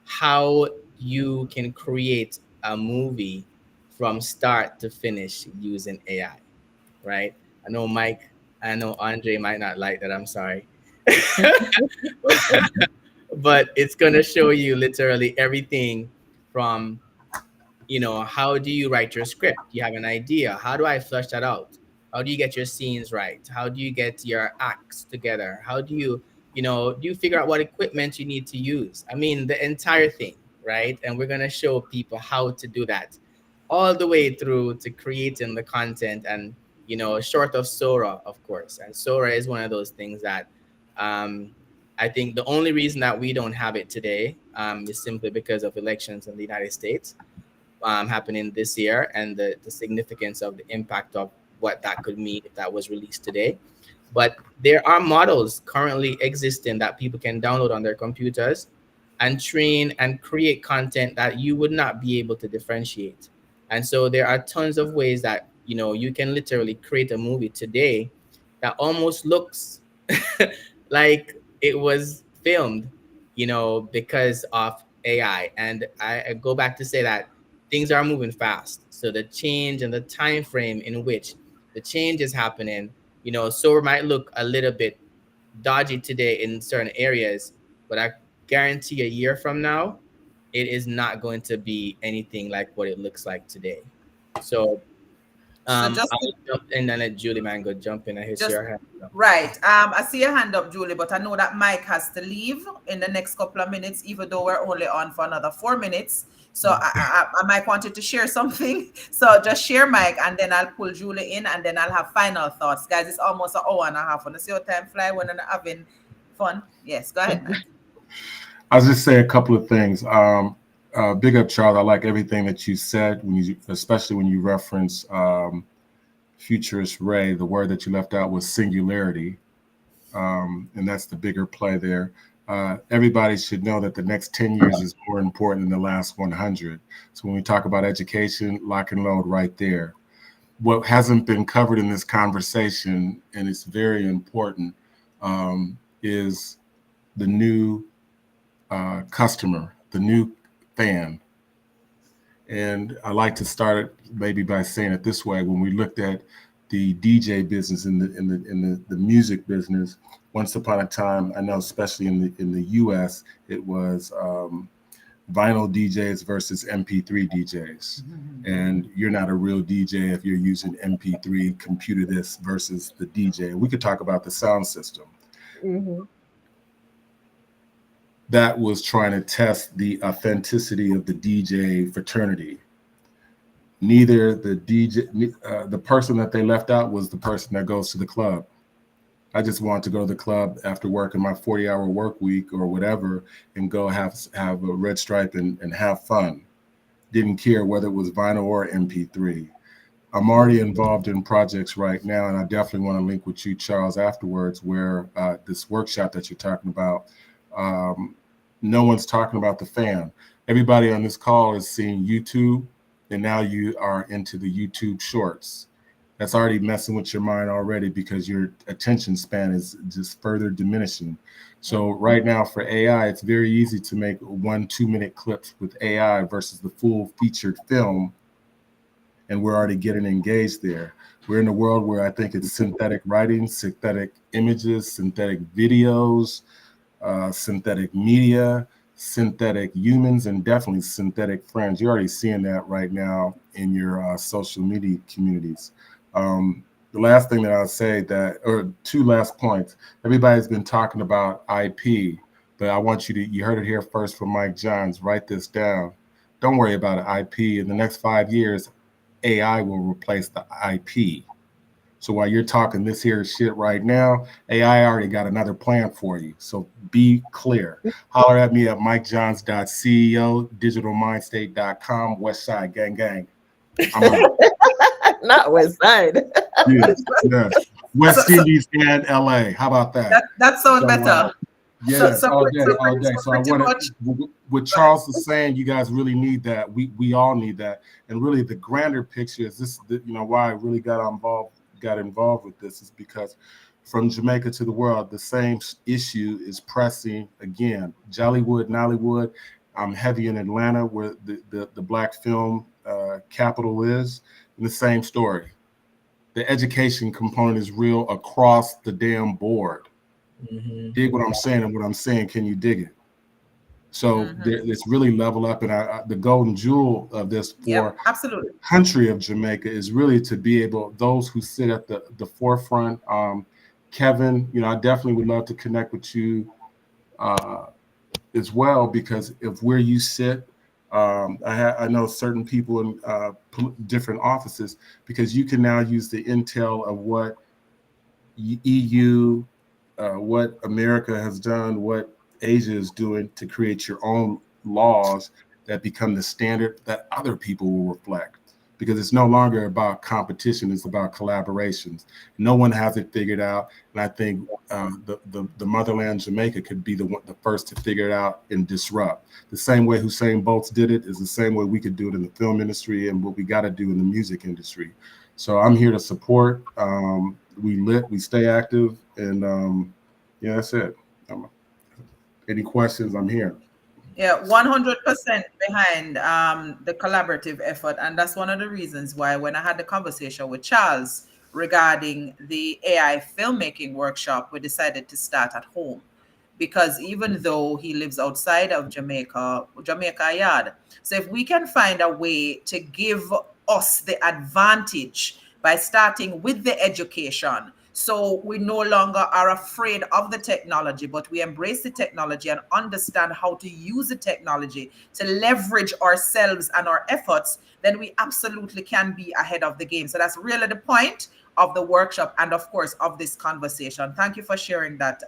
how you can create a movie from start to finish using AI, right? I know Mike, I know Andre might not like that, I'm sorry. But it's going to show you literally everything from, you know, how do you write your script? You have an idea. How do I flesh that out? How do you get your scenes right? How do you get your acts together? How do you know, do you figure out what equipment you need to use? I mean, the entire thing, right? And we're going to show people how to do that all the way through to creating the content and, you know, short of Sora, of course. And Sora is one of those things that I think the only reason that we don't have it today is simply because of elections in the United States happening this year and the significance of the impact of what that could mean if that was released today. But there are models currently existing that people can download on their computers and train and create content that you would not be able to differentiate. And so there are tons of ways that, you know, you can literally create a movie today that almost looks like it was filmed, you know, because of AI. And I go back to say that things are moving fast. So the change and the time frame in which the change is happening, you know, so it might look a little bit dodgy today in certain areas, but I guarantee a year from now, it is not going to be anything like what it looks like today. So just I'll jump in and let Julie Mango jump in. I hear your hand up. right. I see your hand up, Julie, but I know that Mike has to leave in the next couple of minutes, even though we're only on for another 4 minutes. So I Mike wanted to share something. So just share Mike, and then I'll pull Julie in, and then I'll have final thoughts. Guys, it's almost an hour and a half. Want to see how time fly when I'm having fun? Yes, go ahead, Mike. I'll just say a couple of things. Big up, Charles. I like everything that you said, especially when you reference Futurist Ray. The word that you left out was singularity, and that's the bigger play there. Everybody should know that the next 10 years is more important than the last 100. So when we talk about education, lock and load right there. What hasn't been covered in this conversation, and it's very important, is the new customer, the new fan. And I like to start it maybe by saying it this way. When we looked at the DJ business in the music business, once upon a time, I know especially in the US, it was vinyl DJs versus MP3 DJs. And you're not a real DJ if you're using MP3 computer this versus the DJ. We could talk about the sound system. That was trying to test the authenticity of the DJ fraternity. Neither the DJ, the person that they left out was the person that goes to the club. I just want to go to the club after work in my 40-hour work week or whatever and go have a red stripe and have fun. Didn't care whether it was vinyl or MP3. I'm already involved in projects right now, and I definitely want to link with you, Charles, afterwards, where this workshop that you're talking about, no one's talking about the fan. Everybody on this call is seeing YouTube, and now you are into the YouTube shorts. That's already messing with your mind already because your attention span is just further diminishing. So right now for AI, it's very easy to make 1-2 minute clips with AI versus the full featured film. And we're already getting engaged there. We're in a world where I think it's synthetic writing, synthetic images, synthetic videos, synthetic media, synthetic humans, and definitely synthetic friends. You're already seeing that right now in your social media communities. The last thing that I'll say or two last points. Everybody's been talking about IP, but I want you heard it here first from Mike Johns. Write this down. Don't worry about IP. In the next 5 years, AI will replace the IP. So while you're talking this here shit right now, AI already got another plan for you. So be clear. Holler at me at mikejohns.ceo, digitalmindstate.com, Westside Gang Gang. I'm out. Not West Side. Yes. West Indies and LA. How about that? That sounds better. Yes, all day. So I wanted, what Charles is saying, you guys really need that. We all need that. And really the grander picture is this, why I really got involved with this is because from Jamaica to the world, the same issue is pressing again. Jollywood, Nollywood. I'm heavy in Atlanta where the black film capital is, and the same story. The education component is real across the damn board. Dig what I'm saying, and what I'm saying, can you dig it? So it's really level up, and the golden jewel of this for absolutely country of Jamaica is really to be able, those who sit at the forefront. Kevin, I definitely would love to connect with you as well, because if where you sit, I know certain people in different offices, because you can now use the intel of what EU, what America has done, what Asia is doing to create your own laws that become the standard that other people will reflect. Because it's no longer about competition, it's about collaborations. No one has it figured out, and I think the motherland Jamaica could be the first to figure it out and disrupt. The same way Hussein Bolts did it is the same way we could do it in the film industry, and what we got to do in the music industry. So I'm here to support. We stay active, and that's it. Any questions? I'm here. Yeah, 100% behind the collaborative effort. And that's one of the reasons why when I had the conversation with Charles regarding the AI filmmaking workshop, we decided to start at home. Because even though he lives outside of Jamaica Yard, so if we can find a way to give us the advantage by starting with the education, so we no longer are afraid of the technology, but we embrace the technology and understand how to use the technology to leverage ourselves and our efforts, then we absolutely can be ahead of the game. So that's really the point of the workshop and, of course, of this conversation. Thank you for sharing that,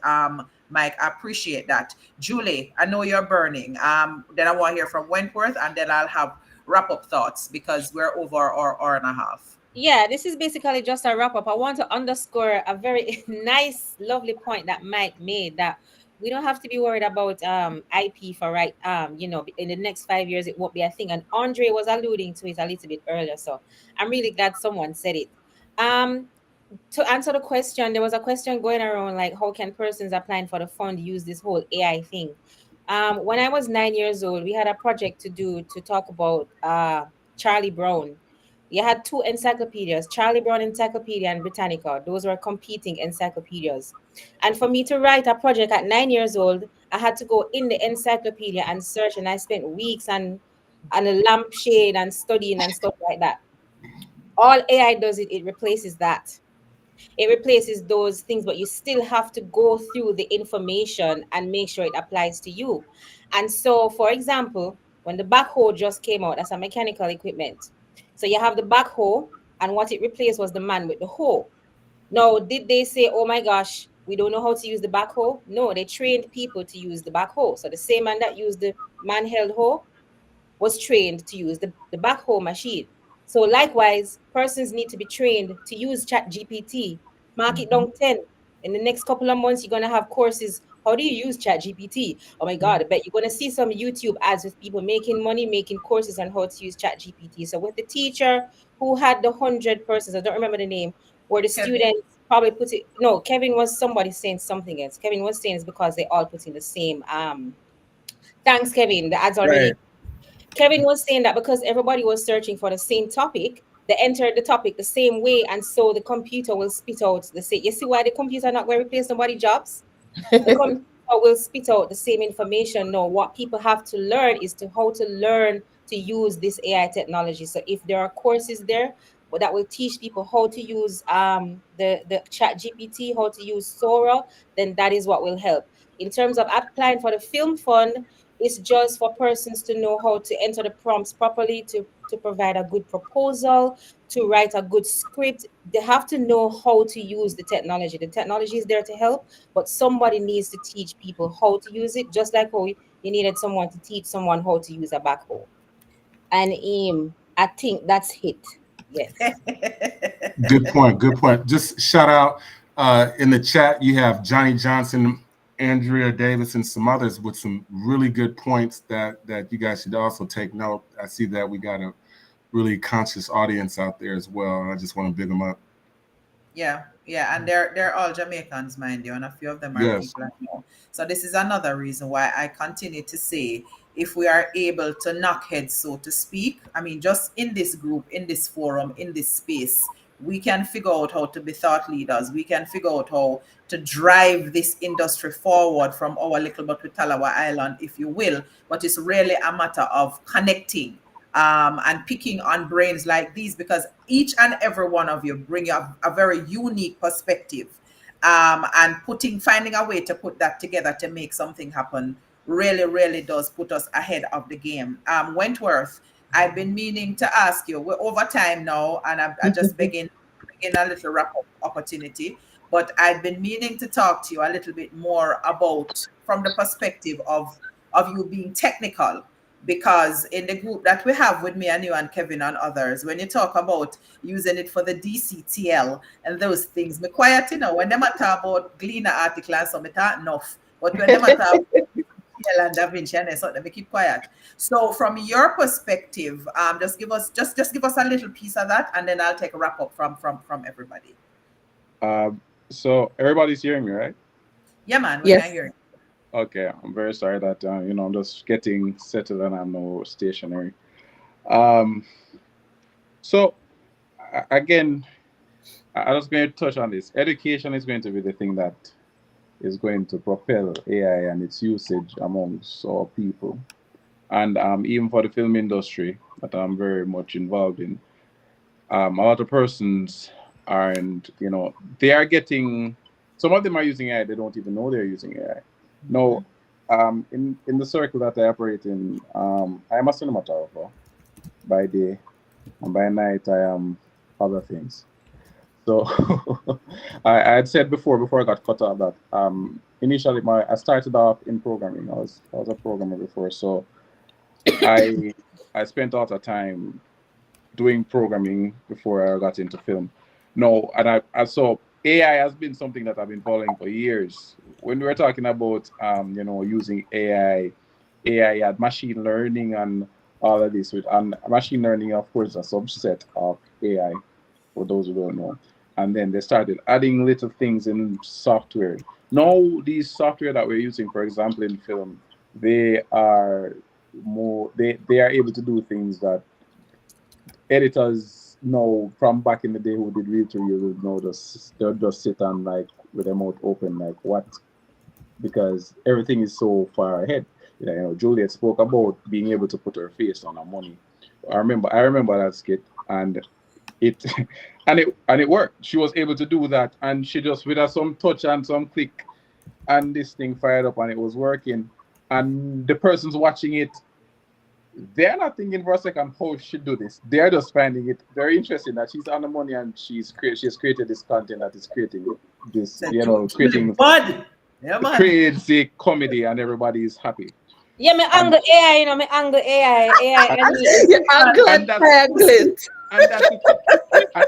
Mike. I appreciate that. Julie, I know you're burning. Then I want to hear from Wentworth, and then I'll have wrap-up thoughts because we're over our hour and a half. Yeah, this is basically just a wrap up. I want to underscore a very nice, lovely point that Mike made, that we don't have to be worried about IP for in the next 5 years it won't be a thing. And Andre was alluding to it a little bit earlier, so I'm really glad someone said it. To answer the question, there was a question going around like, how can persons applying for the fund use this whole AI thing? When I was 9 years old, we had a project to talk about Charlie Brown. You had two encyclopedias, Charlie Brown Encyclopedia and Britannica. Those were competing encyclopedias. And for me to write a project at 9 years old, I had to go in the encyclopedia and search, and I spent weeks on a lampshade and studying and stuff like that. All AI does it replaces that. It replaces those things, but you still have to go through the information and make sure it applies to you. And so, for example, when the backhoe just came out, that's a mechanical equipment. So you have the backhoe, and what it replaced was the man with the hoe. Now, did they say, oh my gosh, we don't know how to use the backhoe? No, they trained people to use the backhoe. So the same man that used the man-held hoe was trained to use the backhoe machine. So likewise, persons need to be trained to use ChatGPT. Mark it down 10. In the next couple of months, you're going to have courses. How do you use ChatGPT? Oh my God, I bet you're going to see some YouTube ads with people making money, making courses on how to use ChatGPT. So with the teacher who had the 100 persons, I don't remember the name, where the students probably put it, no, Kevin was somebody saying something else. Kevin was saying it's because they all put in the same, thanks, Kevin, the ads already. Right. Kevin was saying that because everybody was searching for the same topic, they entered the topic the same way, and so the computer will spit out the same. You see why the computer not going to replace nobody's jobs? The computer will spit out the same information. No, what people have to learn is how to learn to use this AI technology. So if there are courses there that will teach people how to use the ChatGPT, how to use Sora, then that is what will help. In terms of applying for the film fund, it's just for persons to know how to enter the prompts properly, to provide a good proposal, to write a good script. They have to know how to use the technology. The technology is there to help, but somebody needs to teach people how to use it, just like how you needed someone to teach someone how to use a backhoe. And I think that's it. Yes. Good point. Good point. Just shout out in the chat, you have Johnny Johnson, Andrea Davis, and some others with some really good points that you guys should also take note. I see that we got a really conscious audience out there as well. I just want to big them up. Yeah, and they're all Jamaicans, mind you, and a few of them are people I know. So this is another reason why I continue to say, if we are able to knock heads, so to speak, I mean, just in this group, in this forum, in this space, we can figure out how to be thought leaders. We can figure out how to drive this industry forward from our little but with Talawa Island, if you will. But it's really a matter of connecting and picking on brains like these, because each and every one of you bring a very unique perspective, and finding a way to put that together to make something happen really does put us ahead of the game. Wentworth, I've been meaning to ask you, we're over time now, and I just begin a little wrap-up opportunity, but I've been meaning to talk to you a little bit more about, from the perspective of you being technical, because in the group that we have with me and you and Kevin and others, when you talk about using it for the DCTL and those things, me quiet, you know, when they talk about Gleaner article and so me talk enough, but when they talk about and Da Vinci and so they keep quiet. So from your perspective, just give us a little piece of that, and then I'll take a wrap up from everybody. So everybody's hearing me, right? Yeah, man, we can hear you. Okay, I'm very sorry that I'm just getting settled and I'm no stationary. So again, I was going to touch on this. Education is going to be the thing that is going to propel AI and its usage amongst our people, and even for the film industry that I'm very much involved in. A lot of persons aren't, they are getting. Some of them are using AI. They don't even know they're using AI. No, in the circle that I operate in, I'm a cinematographer by day, and by night I am other things. So I had said before I got cut off that initially I started off in programming. I was a programmer before, so I spent a lot of time doing programming before I got into film. No, and I saw AI has been something that I've been following for years. When we were talking about using AI had machine learning and all of this, and machine learning, of course, is a subset of AI, for those who don't know. And then they started adding little things in software. Now these software that we're using, for example, in film, they are able to do things that editors know from back in the day who did reel to reel would know. They'll just sit and like with their mouth open, like what? Because everything is so far ahead. Juliet spoke about being able to put her face on her money. I remember that skit, and it worked. She was able to do that, and she just with some touch and some click, and this thing fired up, and it was working. And the persons watching it, they're not thinking for a second how she do this. They're just finding it very interesting that she's on the money and she's created this content that is creating this, creating crazy comedy, and everybody is happy. Yeah, me angle AI, me angle AI. And that's the thing.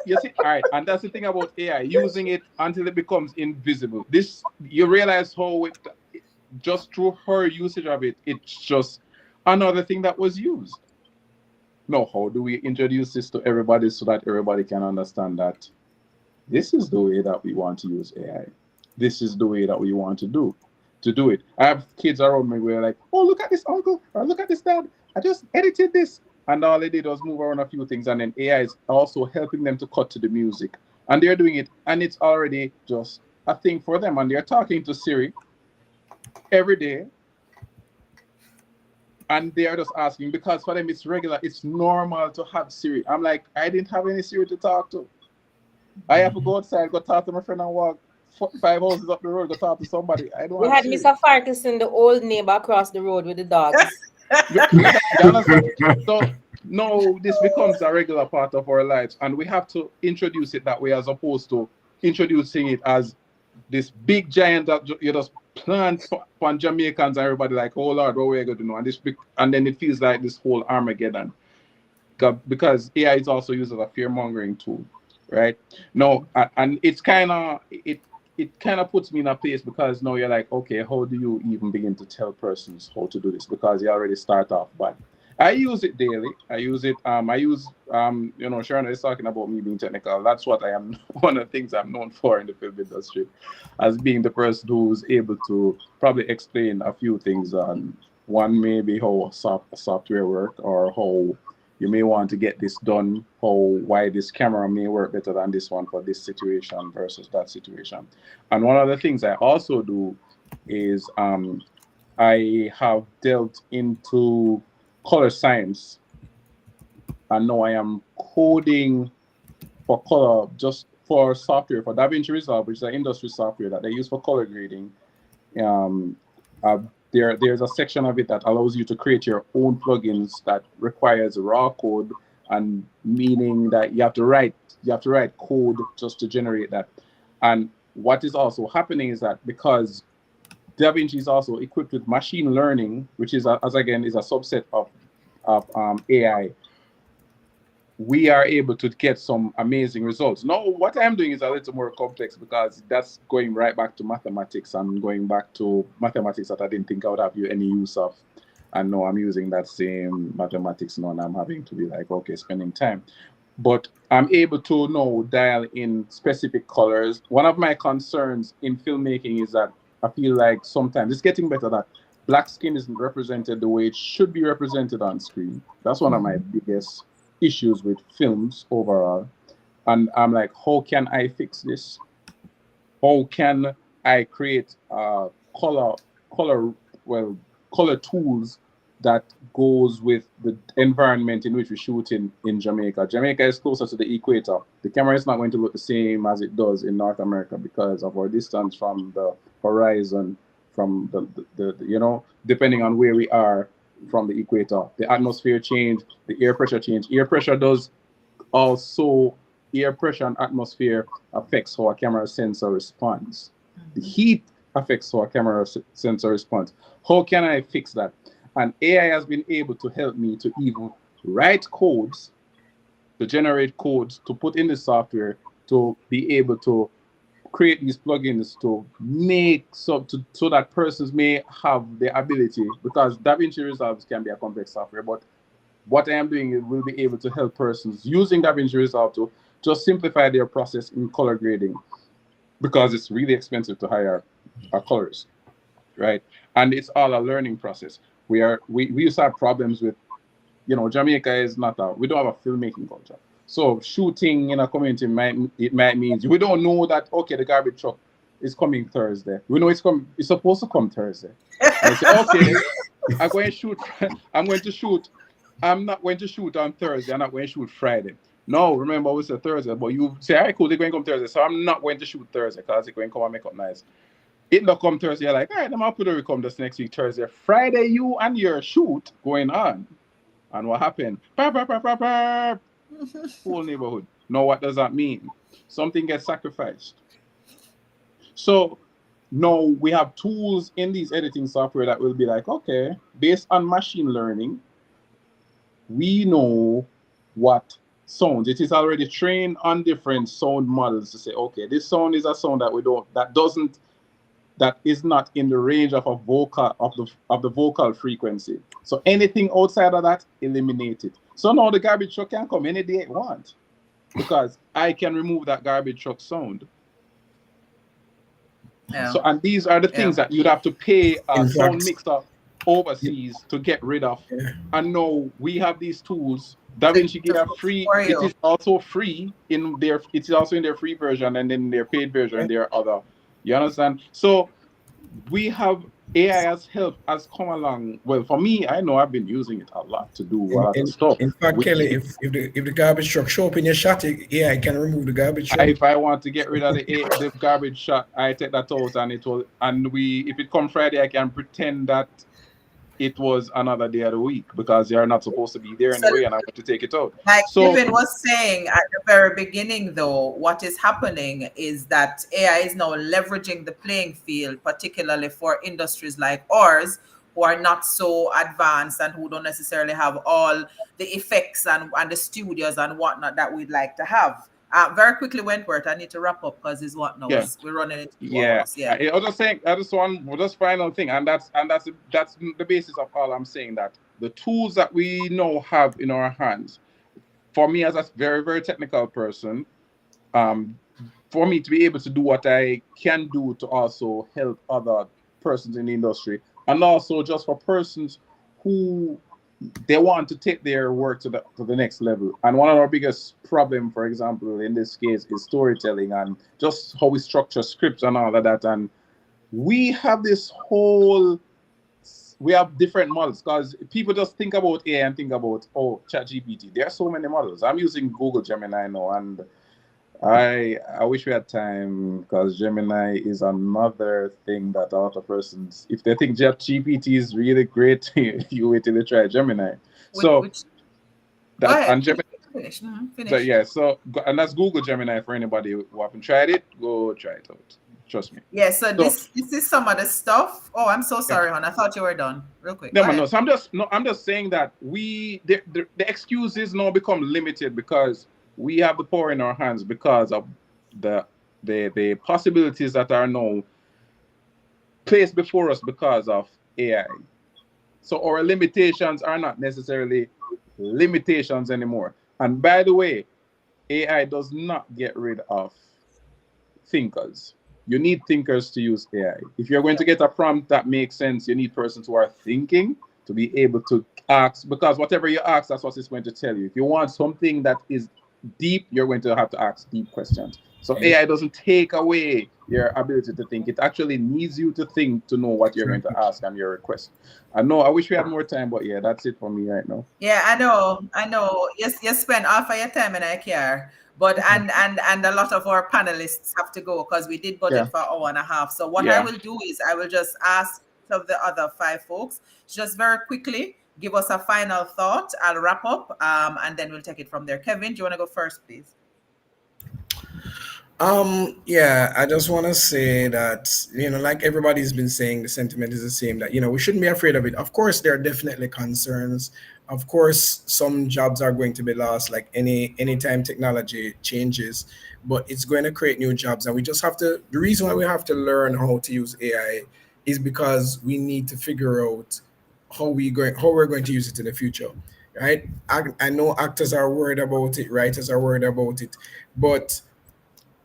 You see, all right, and that's the thing about AI, using it until it becomes invisible. This, you realize how just through her usage of it, it's just another thing that was used. Now, how do we introduce this to everybody so that everybody can understand that this is the way that we want to use AI? This is the way that we want to do it. I have kids around me where like, oh, look at this uncle, or look at this dad. I just edited this. And all they did was move around a few things. And then AI is also helping them to cut to the music. And they're doing it. And it's already just a thing for them. And they're talking to Siri every day. And they are just asking, because for them it's regular, it's normal to have Siri. I'm like, I didn't have any Siri to talk to. I have to go outside, go talk to my friend and walk 5 houses up the road, go talk to somebody. I don't. We had Mr. Farkas, the old neighbor across the road with the dogs. So no, this becomes a regular part of our lives, and we have to introduce it that way, as opposed to introducing it as this big giant that you just plant on Jamaicans and everybody like, oh Lord, what we're going to do? And then it feels like this whole Armageddon, because AI is also used as a fear mongering tool, right? No, and it's kind of it kind of puts me in a place, because now you're like, okay, how do you even begin to tell persons how to do this? Because you already start off bad. I use it daily. Shauna is talking about me being technical. That's what I am. One of the things I'm known for in the film industry, as being the person who's able to probably explain a few things on one, maybe how software work, or how you may want to get this done, why this camera may work better than this one for this situation versus that situation. And one of the things I also do is I have delved into color science, and now I am coding for color just for software, for DaVinci Resolve, which is an industry software that they use for color grading. There's a section of it that allows you to create your own plugins that requires raw code, and meaning that you have to write code just to generate that. And what is also happening is that because DaVinci is also equipped with machine learning, which is a subset of AI, we are able to get some amazing results. Now, what I'm doing is a little more complex because that's going right back to mathematics and going back to mathematics that I didn't think I would have any use of. And now I'm using that same mathematics now, and I'm having to be like, okay, spending time. But I'm able to now dial in specific colors. One of my concerns in filmmaking is that I feel like sometimes it's getting better that black skin isn't represented the way it should be represented on screen. That's one of my biggest issues with films overall. And I'm like, how can I fix this? How can I create color tools that goes with the environment in which we shoot in Jamaica? Jamaica is closer to the equator. The camera is not going to look the same as it does in North America because of our distance from the horizon, from the depending on where we are from the equator. The atmosphere change, the air pressure change. Air pressure and atmosphere affects how a camera sensor responds. The heat affects how a camera sensor responds. How can I fix that? And AI has been able to help me to even write codes, to generate codes, to put in the software, to be able to create these plugins to make so that persons may have the ability, because DaVinci Resolve can be a complex software, but what I am doing is will be able to help persons using DaVinci Resolve to just simplify their process in color grading, because it's really expensive to hire colors, right? And it's all a learning process. We used to have problems with, Jamaica is we don't have a filmmaking culture. So shooting in a community might mean we don't know that, okay, the garbage truck is coming Thursday. We know it's supposed to come Thursday. I say, okay, I'm going to shoot. I'm not going to shoot on Thursday. I'm not going to shoot Friday. No, remember we said Thursday, but you say, all right, cool, they're going to come Thursday. So I'm not going to shoot Thursday because they're going to come and make up nice. It not come Thursday, you're like, all right, I'm going to put a come this next week, Thursday. Friday, you and your shoot going on. And what happened? Whole neighborhood. Now, what does that mean? Something gets sacrificed. So now we have tools in these editing software that will be like, okay, based on machine learning, we know what sounds. It is already trained on different sound models to say, okay, this sound is a sound that is not in the range of a vocal of the vocal frequency. So anything outside of that, eliminate it. So now the garbage truck can come any day it wants, because I can remove that garbage truck sound. Yeah. So, and these are the things that you'd have to pay a sound mixer overseas to get rid of. Yeah. And now we have these tools. DaVinci Gear free. It is also free it's also in their free version, and then their paid version, there are other. You understand? So we have AI has come along. Well, for me, I know I've been using it a lot to do a lot of stuff. In fact, Kelly, if the garbage truck show up in your shot, AI can remove the garbage truck. If I want to get rid of the garbage shot, I take that out, and if it come Friday, I can pretend that it was another day of the week, because they are not supposed to be there anyway, and I want to take it out. Like Kevin was saying at the very beginning, though, what is happening is that AI is now leveraging the playing field, particularly for industries like ours, who are not so advanced and who don't necessarily have all the effects and the studios and whatnot that we'd like to have. Very quickly, Wentworth, I need to wrap up because it's what now? Yeah. We're running into 2 hours. Yeah. I was just saying, just final thing, and that's the basis of all I'm saying, that the tools that we now have in our hands, for me as a very, very technical person, for me to be able to do what I can do to also help other persons in the industry, and also just for persons who they want to take their work to the next level. And one of our biggest problem, for example, in this case, is storytelling and just how we structure scripts and all of that. And we have we have different models, because people just think about AI and think about, oh, ChatGPT. There are so many models. I'm using Google Gemini now, and I wish we had time, because Gemini is another thing that a lot of persons, if they think ChatGPT is really great, you wait till they try Gemini. Go ahead. And Gemini. Finish. Finish. So yeah, and that's Google Gemini for anybody who haven't tried it. Go try it out. Trust me. Yeah, so this is some of the stuff. Oh, I'm so sorry, hon. I thought you were done. Real quick. No. So I'm just saying that the excuses now become limited, because we have the power in our hands, because of the possibilities that are now placed before us because of AI. So our limitations are not necessarily limitations anymore. And by the way, AI does not get rid of thinkers. You need thinkers to use AI. If you're going to get a prompt that makes sense, you need persons who are thinking to be able to ask, because whatever you ask, that's what it's going to tell you. If you want something that is deep, you're going to have to ask deep questions. So AI doesn't take away your ability to think. It actually needs you to think to know what you're going to ask and your request. I know, I wish we had more time, but yeah, that's it for me right now. Yeah, I know. Yes, you spend half of your time in IKEA. But and a lot of our panelists have to go, because we did budget for an hour and a half. So what I will do is I will just ask of the other 5 folks just very quickly give us a final thought. I'll wrap up and then we'll take it from there. Kevin, do you want to go first, please? Yeah, I just want to say that, like everybody's been saying, the sentiment is the same, that, we shouldn't be afraid of it. Of course, there are definitely concerns. Of course, some jobs are going to be lost, like anytime technology changes, but it's going to create new jobs. And we just have to, the reason why we have to learn how to use AI is because we need to figure out how we're going to use it in the future, right? I know actors are worried about it, writers are worried about it, but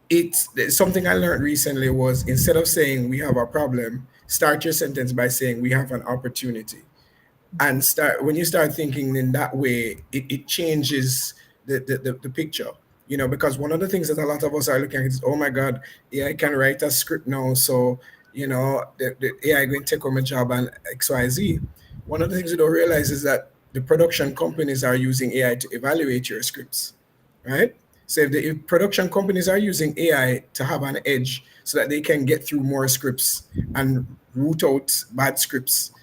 it's something I learned recently was, instead of saying we have a problem, start your sentence by saying we have an opportunity. And when you start thinking in that way, it changes the picture, because one of the things that a lot of us are looking at is, oh my God, AI can write a script now, so the AI going to take over my job and XYZ. One of the things you don't realize is that the production companies are using AI to evaluate your scripts, right? So if production companies are using AI to have an edge so that they can get through more scripts and root out bad scripts,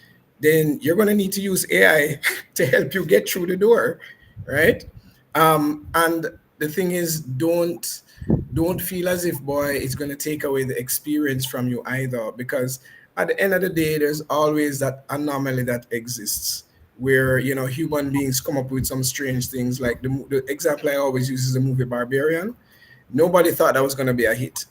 then you're going to need to use AI to help you get through the door, right? And the thing is, don't feel as if, boy, it's going to take away the experience from you either, because at the end of the day, there's always that anomaly that exists, where human beings come up with some strange things. Like the example I always use is the movie Barbarian. Nobody thought that was going to be a hit.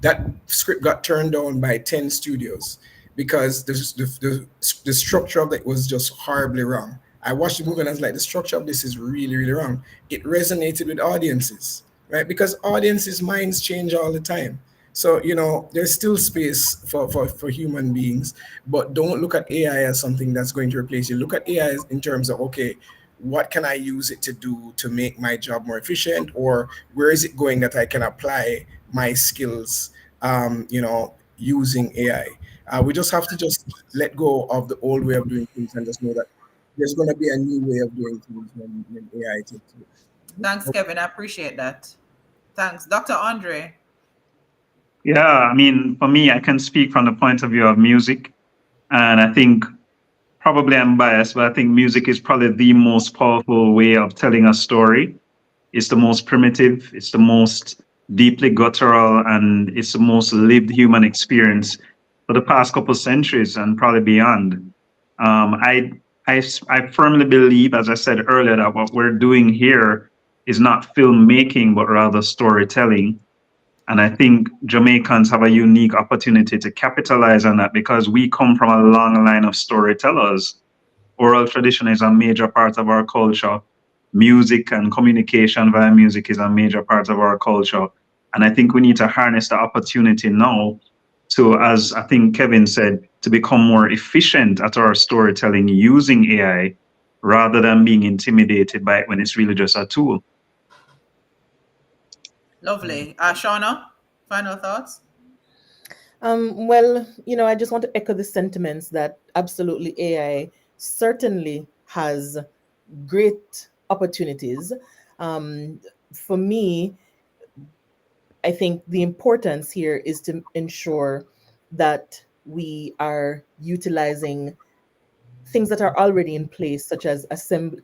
That script got turned down by 10 studios because the structure of it was just horribly wrong. I watched the movie and I was like, the structure of this is really, really wrong. It resonated with audiences, right? Because audiences' minds change all the time. So, there's still space for human beings, but don't look at AI as something that's going to replace you. Look at AI in terms of, okay, what can I use it to do to make my job more efficient, or where is it going that I can apply my skills, using AI. We just have to just let go of the old way of doing things and just know that there's going to be a new way of doing things when AI takes over. Thanks, Kevin. I appreciate that. Thanks. Dr. Andre. Yeah, I mean, for me, I can speak from the point of view of music. And I think probably I'm biased, but I think music is probably the most powerful way of telling a story. It's the most primitive, it's the most deeply guttural, and it's the most lived human experience for the past couple of centuries and probably beyond. I firmly believe, as I said earlier, that what we're doing here is not filmmaking, but rather storytelling. And I think Jamaicans have a unique opportunity to capitalize on that, because we come from a long line of storytellers. Oral tradition is a major part of our culture. Music and communication via music is a major part of our culture. And I think we need to harness the opportunity now to, as I think Kevin said, to become more efficient at our storytelling using AI, rather than being intimidated by it when it's really just a tool. Lovely. Shauna, final thoughts? Well, I just want to echo the sentiments that absolutely AI certainly has great opportunities. For me, I think the importance here is to ensure that we are utilizing things that are already in place, such as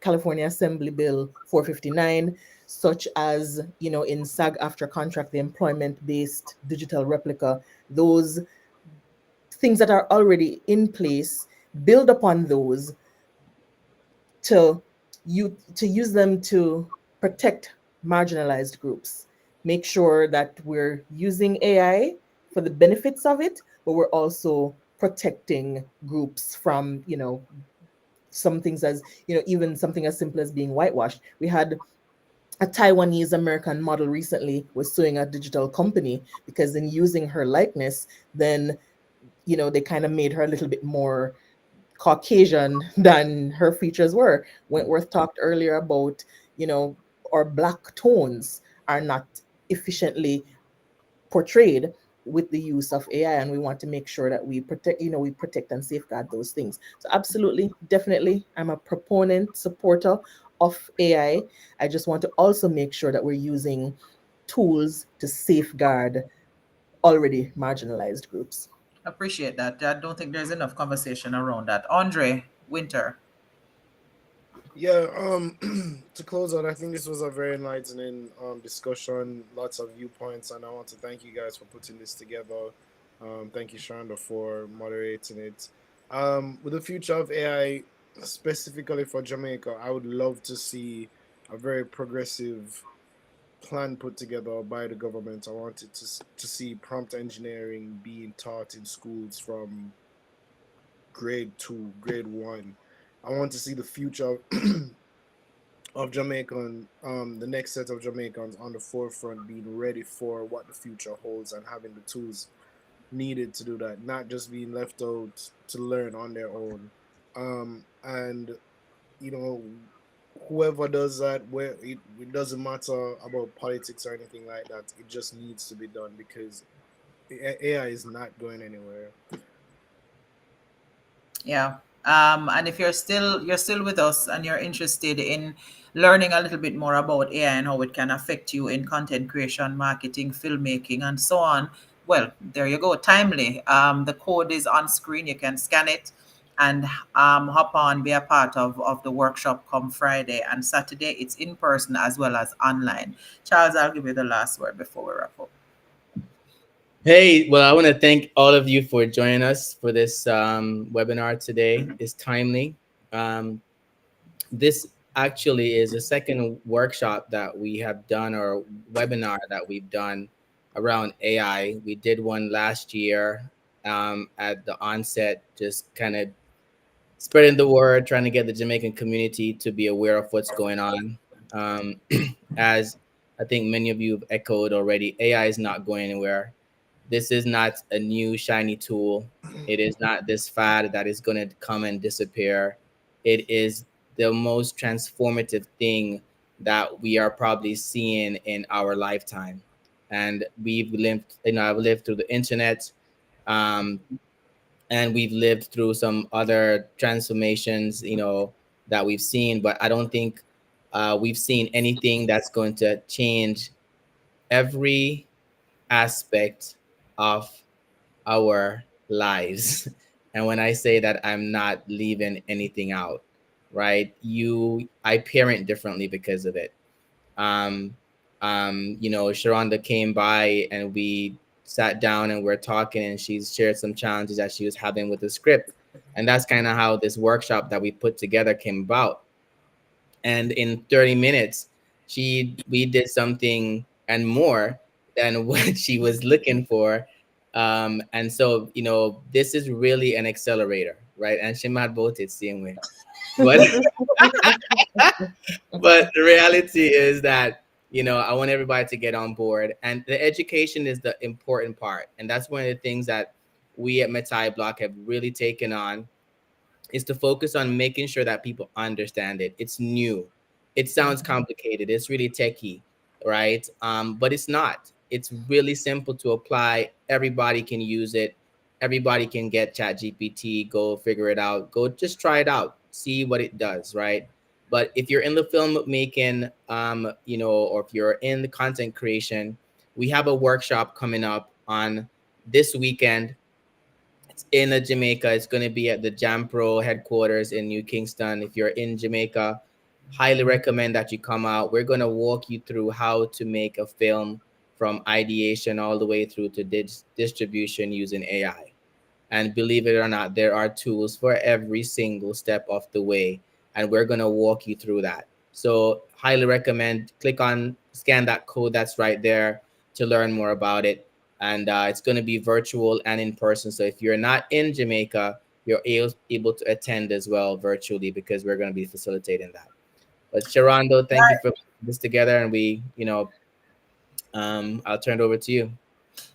California Assembly Bill 459, such as, in SAG after contract, the employment-based digital replica, those things that are already in place, build upon those to use them to protect marginalized groups. Make sure that we're using AI for the benefits of it, but we're also protecting groups from, some things as, even something as simple as being whitewashed. We had a Taiwanese American model recently was suing a digital company because in using her likeness, then, they kind of made her a little bit more Caucasian than her features were. Wentworth talked earlier about, our black tones are not efficiently portrayed with the use of AI, and we want to make sure that we protect and safeguard those things. So absolutely, definitely, I'm a proponent, supporter of AI. I just want to also make sure that we're using tools to safeguard already marginalized groups. Appreciate that. I don't think there's enough conversation around that. Andre, Wynter. Yeah, to close out, I think this was a very enlightening discussion, lots of viewpoints, and I want to thank you guys for putting this together. Thank you, Shonda, for moderating it. With the future of AI, specifically for Jamaica, I would love to see a very progressive plan put together by the government. I wanted to see prompt engineering being taught in schools from grade 2, grade 1. I want to see the future of Jamaican, the next set of Jamaicans on the forefront, being ready for what the future holds and having the tools needed to do that, not just being left out to learn on their own. And whoever does that, where it doesn't matter about politics or anything like that, it just needs to be done because AI is not going anywhere. Yeah. And if you're still with us and you're interested in learning a little bit more about AI and how it can affect you in content creation, marketing, filmmaking, and so on, well, there you go. Timely. The code is on screen. You can scan it and hop on, be a part of the workshop come Friday and Saturday. It's in person as well as online. Charles, I'll give you the last word before we wrap up. Hey, well, I want to thank all of you for joining us for this webinar today. It's timely. This actually is the second workshop that we have done, or webinar that we've done around AI. We did one last year at the onset, just kind of spreading the word, trying to get the Jamaican community to be aware of what's going on. As I think many of you have echoed already, AI is not going anywhere. This is not a new shiny tool. It is not this fad that is going to come and disappear. It is the most transformative thing that we are probably seeing in our lifetime. And we've lived, I've lived through the internet, and we've lived through some other transformations, that we've seen, but I don't think we've seen anything that's going to change every aspect of our lives. And when I say that, I'm not leaving anything out, right? I parent differently because of it. Sharonda came by and we sat down and we're talking, and she's shared some challenges that she was having with the script. And that's kind of how this workshop that we put together came about. And in 30 minutes, we did something and more than what she was looking for. And so, this is really an accelerator, right? And she might vote it same way. But but the reality is that, I want everybody to get on board, and the education is the important part. And that's one of the things that we at MetAIBlock have really taken on, is to focus on making sure that people understand it. It's new. It sounds complicated. It's really techy, right? But it's not. It's really simple to apply. Everybody can use it. Everybody can get ChatGPT, go figure it out. Go just try it out. See what it does, right? But if you're in the filmmaking, or if you're in the content creation, we have a workshop coming up on this weekend. It's in Jamaica. It's going to be at the Jam Pro headquarters in New Kingston. If you're in Jamaica, highly recommend that you come out. We're going to walk you through how to make a film from ideation all the way through to distribution using AI. And believe it or not, there are tools for every single step of the way. And we're going to walk you through that. So highly recommend, scan that code that's right there to learn more about it. And it's going to be virtual and in person. So if you're not in Jamaica, you're able to attend as well virtually, because we're going to be facilitating that. But Sharondo, thank you for putting this together. And I'll turn it over to you.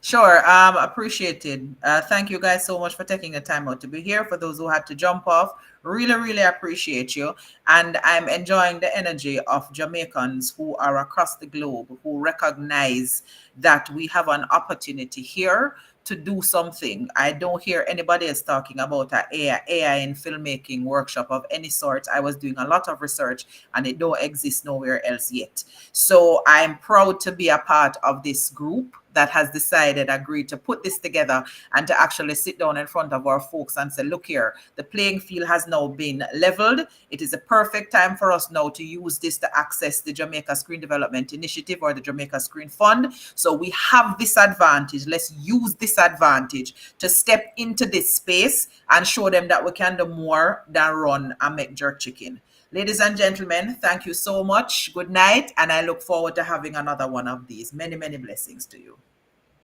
Sure. Appreciated. Thank you guys so much for taking the time out to be here. For those who had to jump off, really, really appreciate you. And I'm enjoying the energy of Jamaicans who are across the globe, who recognize that we have an opportunity here to do something. I don't hear anybody else talking about an AI in filmmaking workshop of any sort. I was doing a lot of research and it don't exist nowhere else yet. So I'm proud to be a part of this group that has agreed to put this together and to actually sit down in front of our folks and say, look here, the playing field has now been leveled. It is a perfect time for us now to use this to access the Jamaica Screen Development Initiative or the Jamaica Screen Fund. So we have this advantage. Let's use this advantage to step into this space and show them that we can do more than run and make jerk chicken. Ladies and gentlemen, thank you so much. Good night. And I look forward to having another one of these. Many, many blessings to you.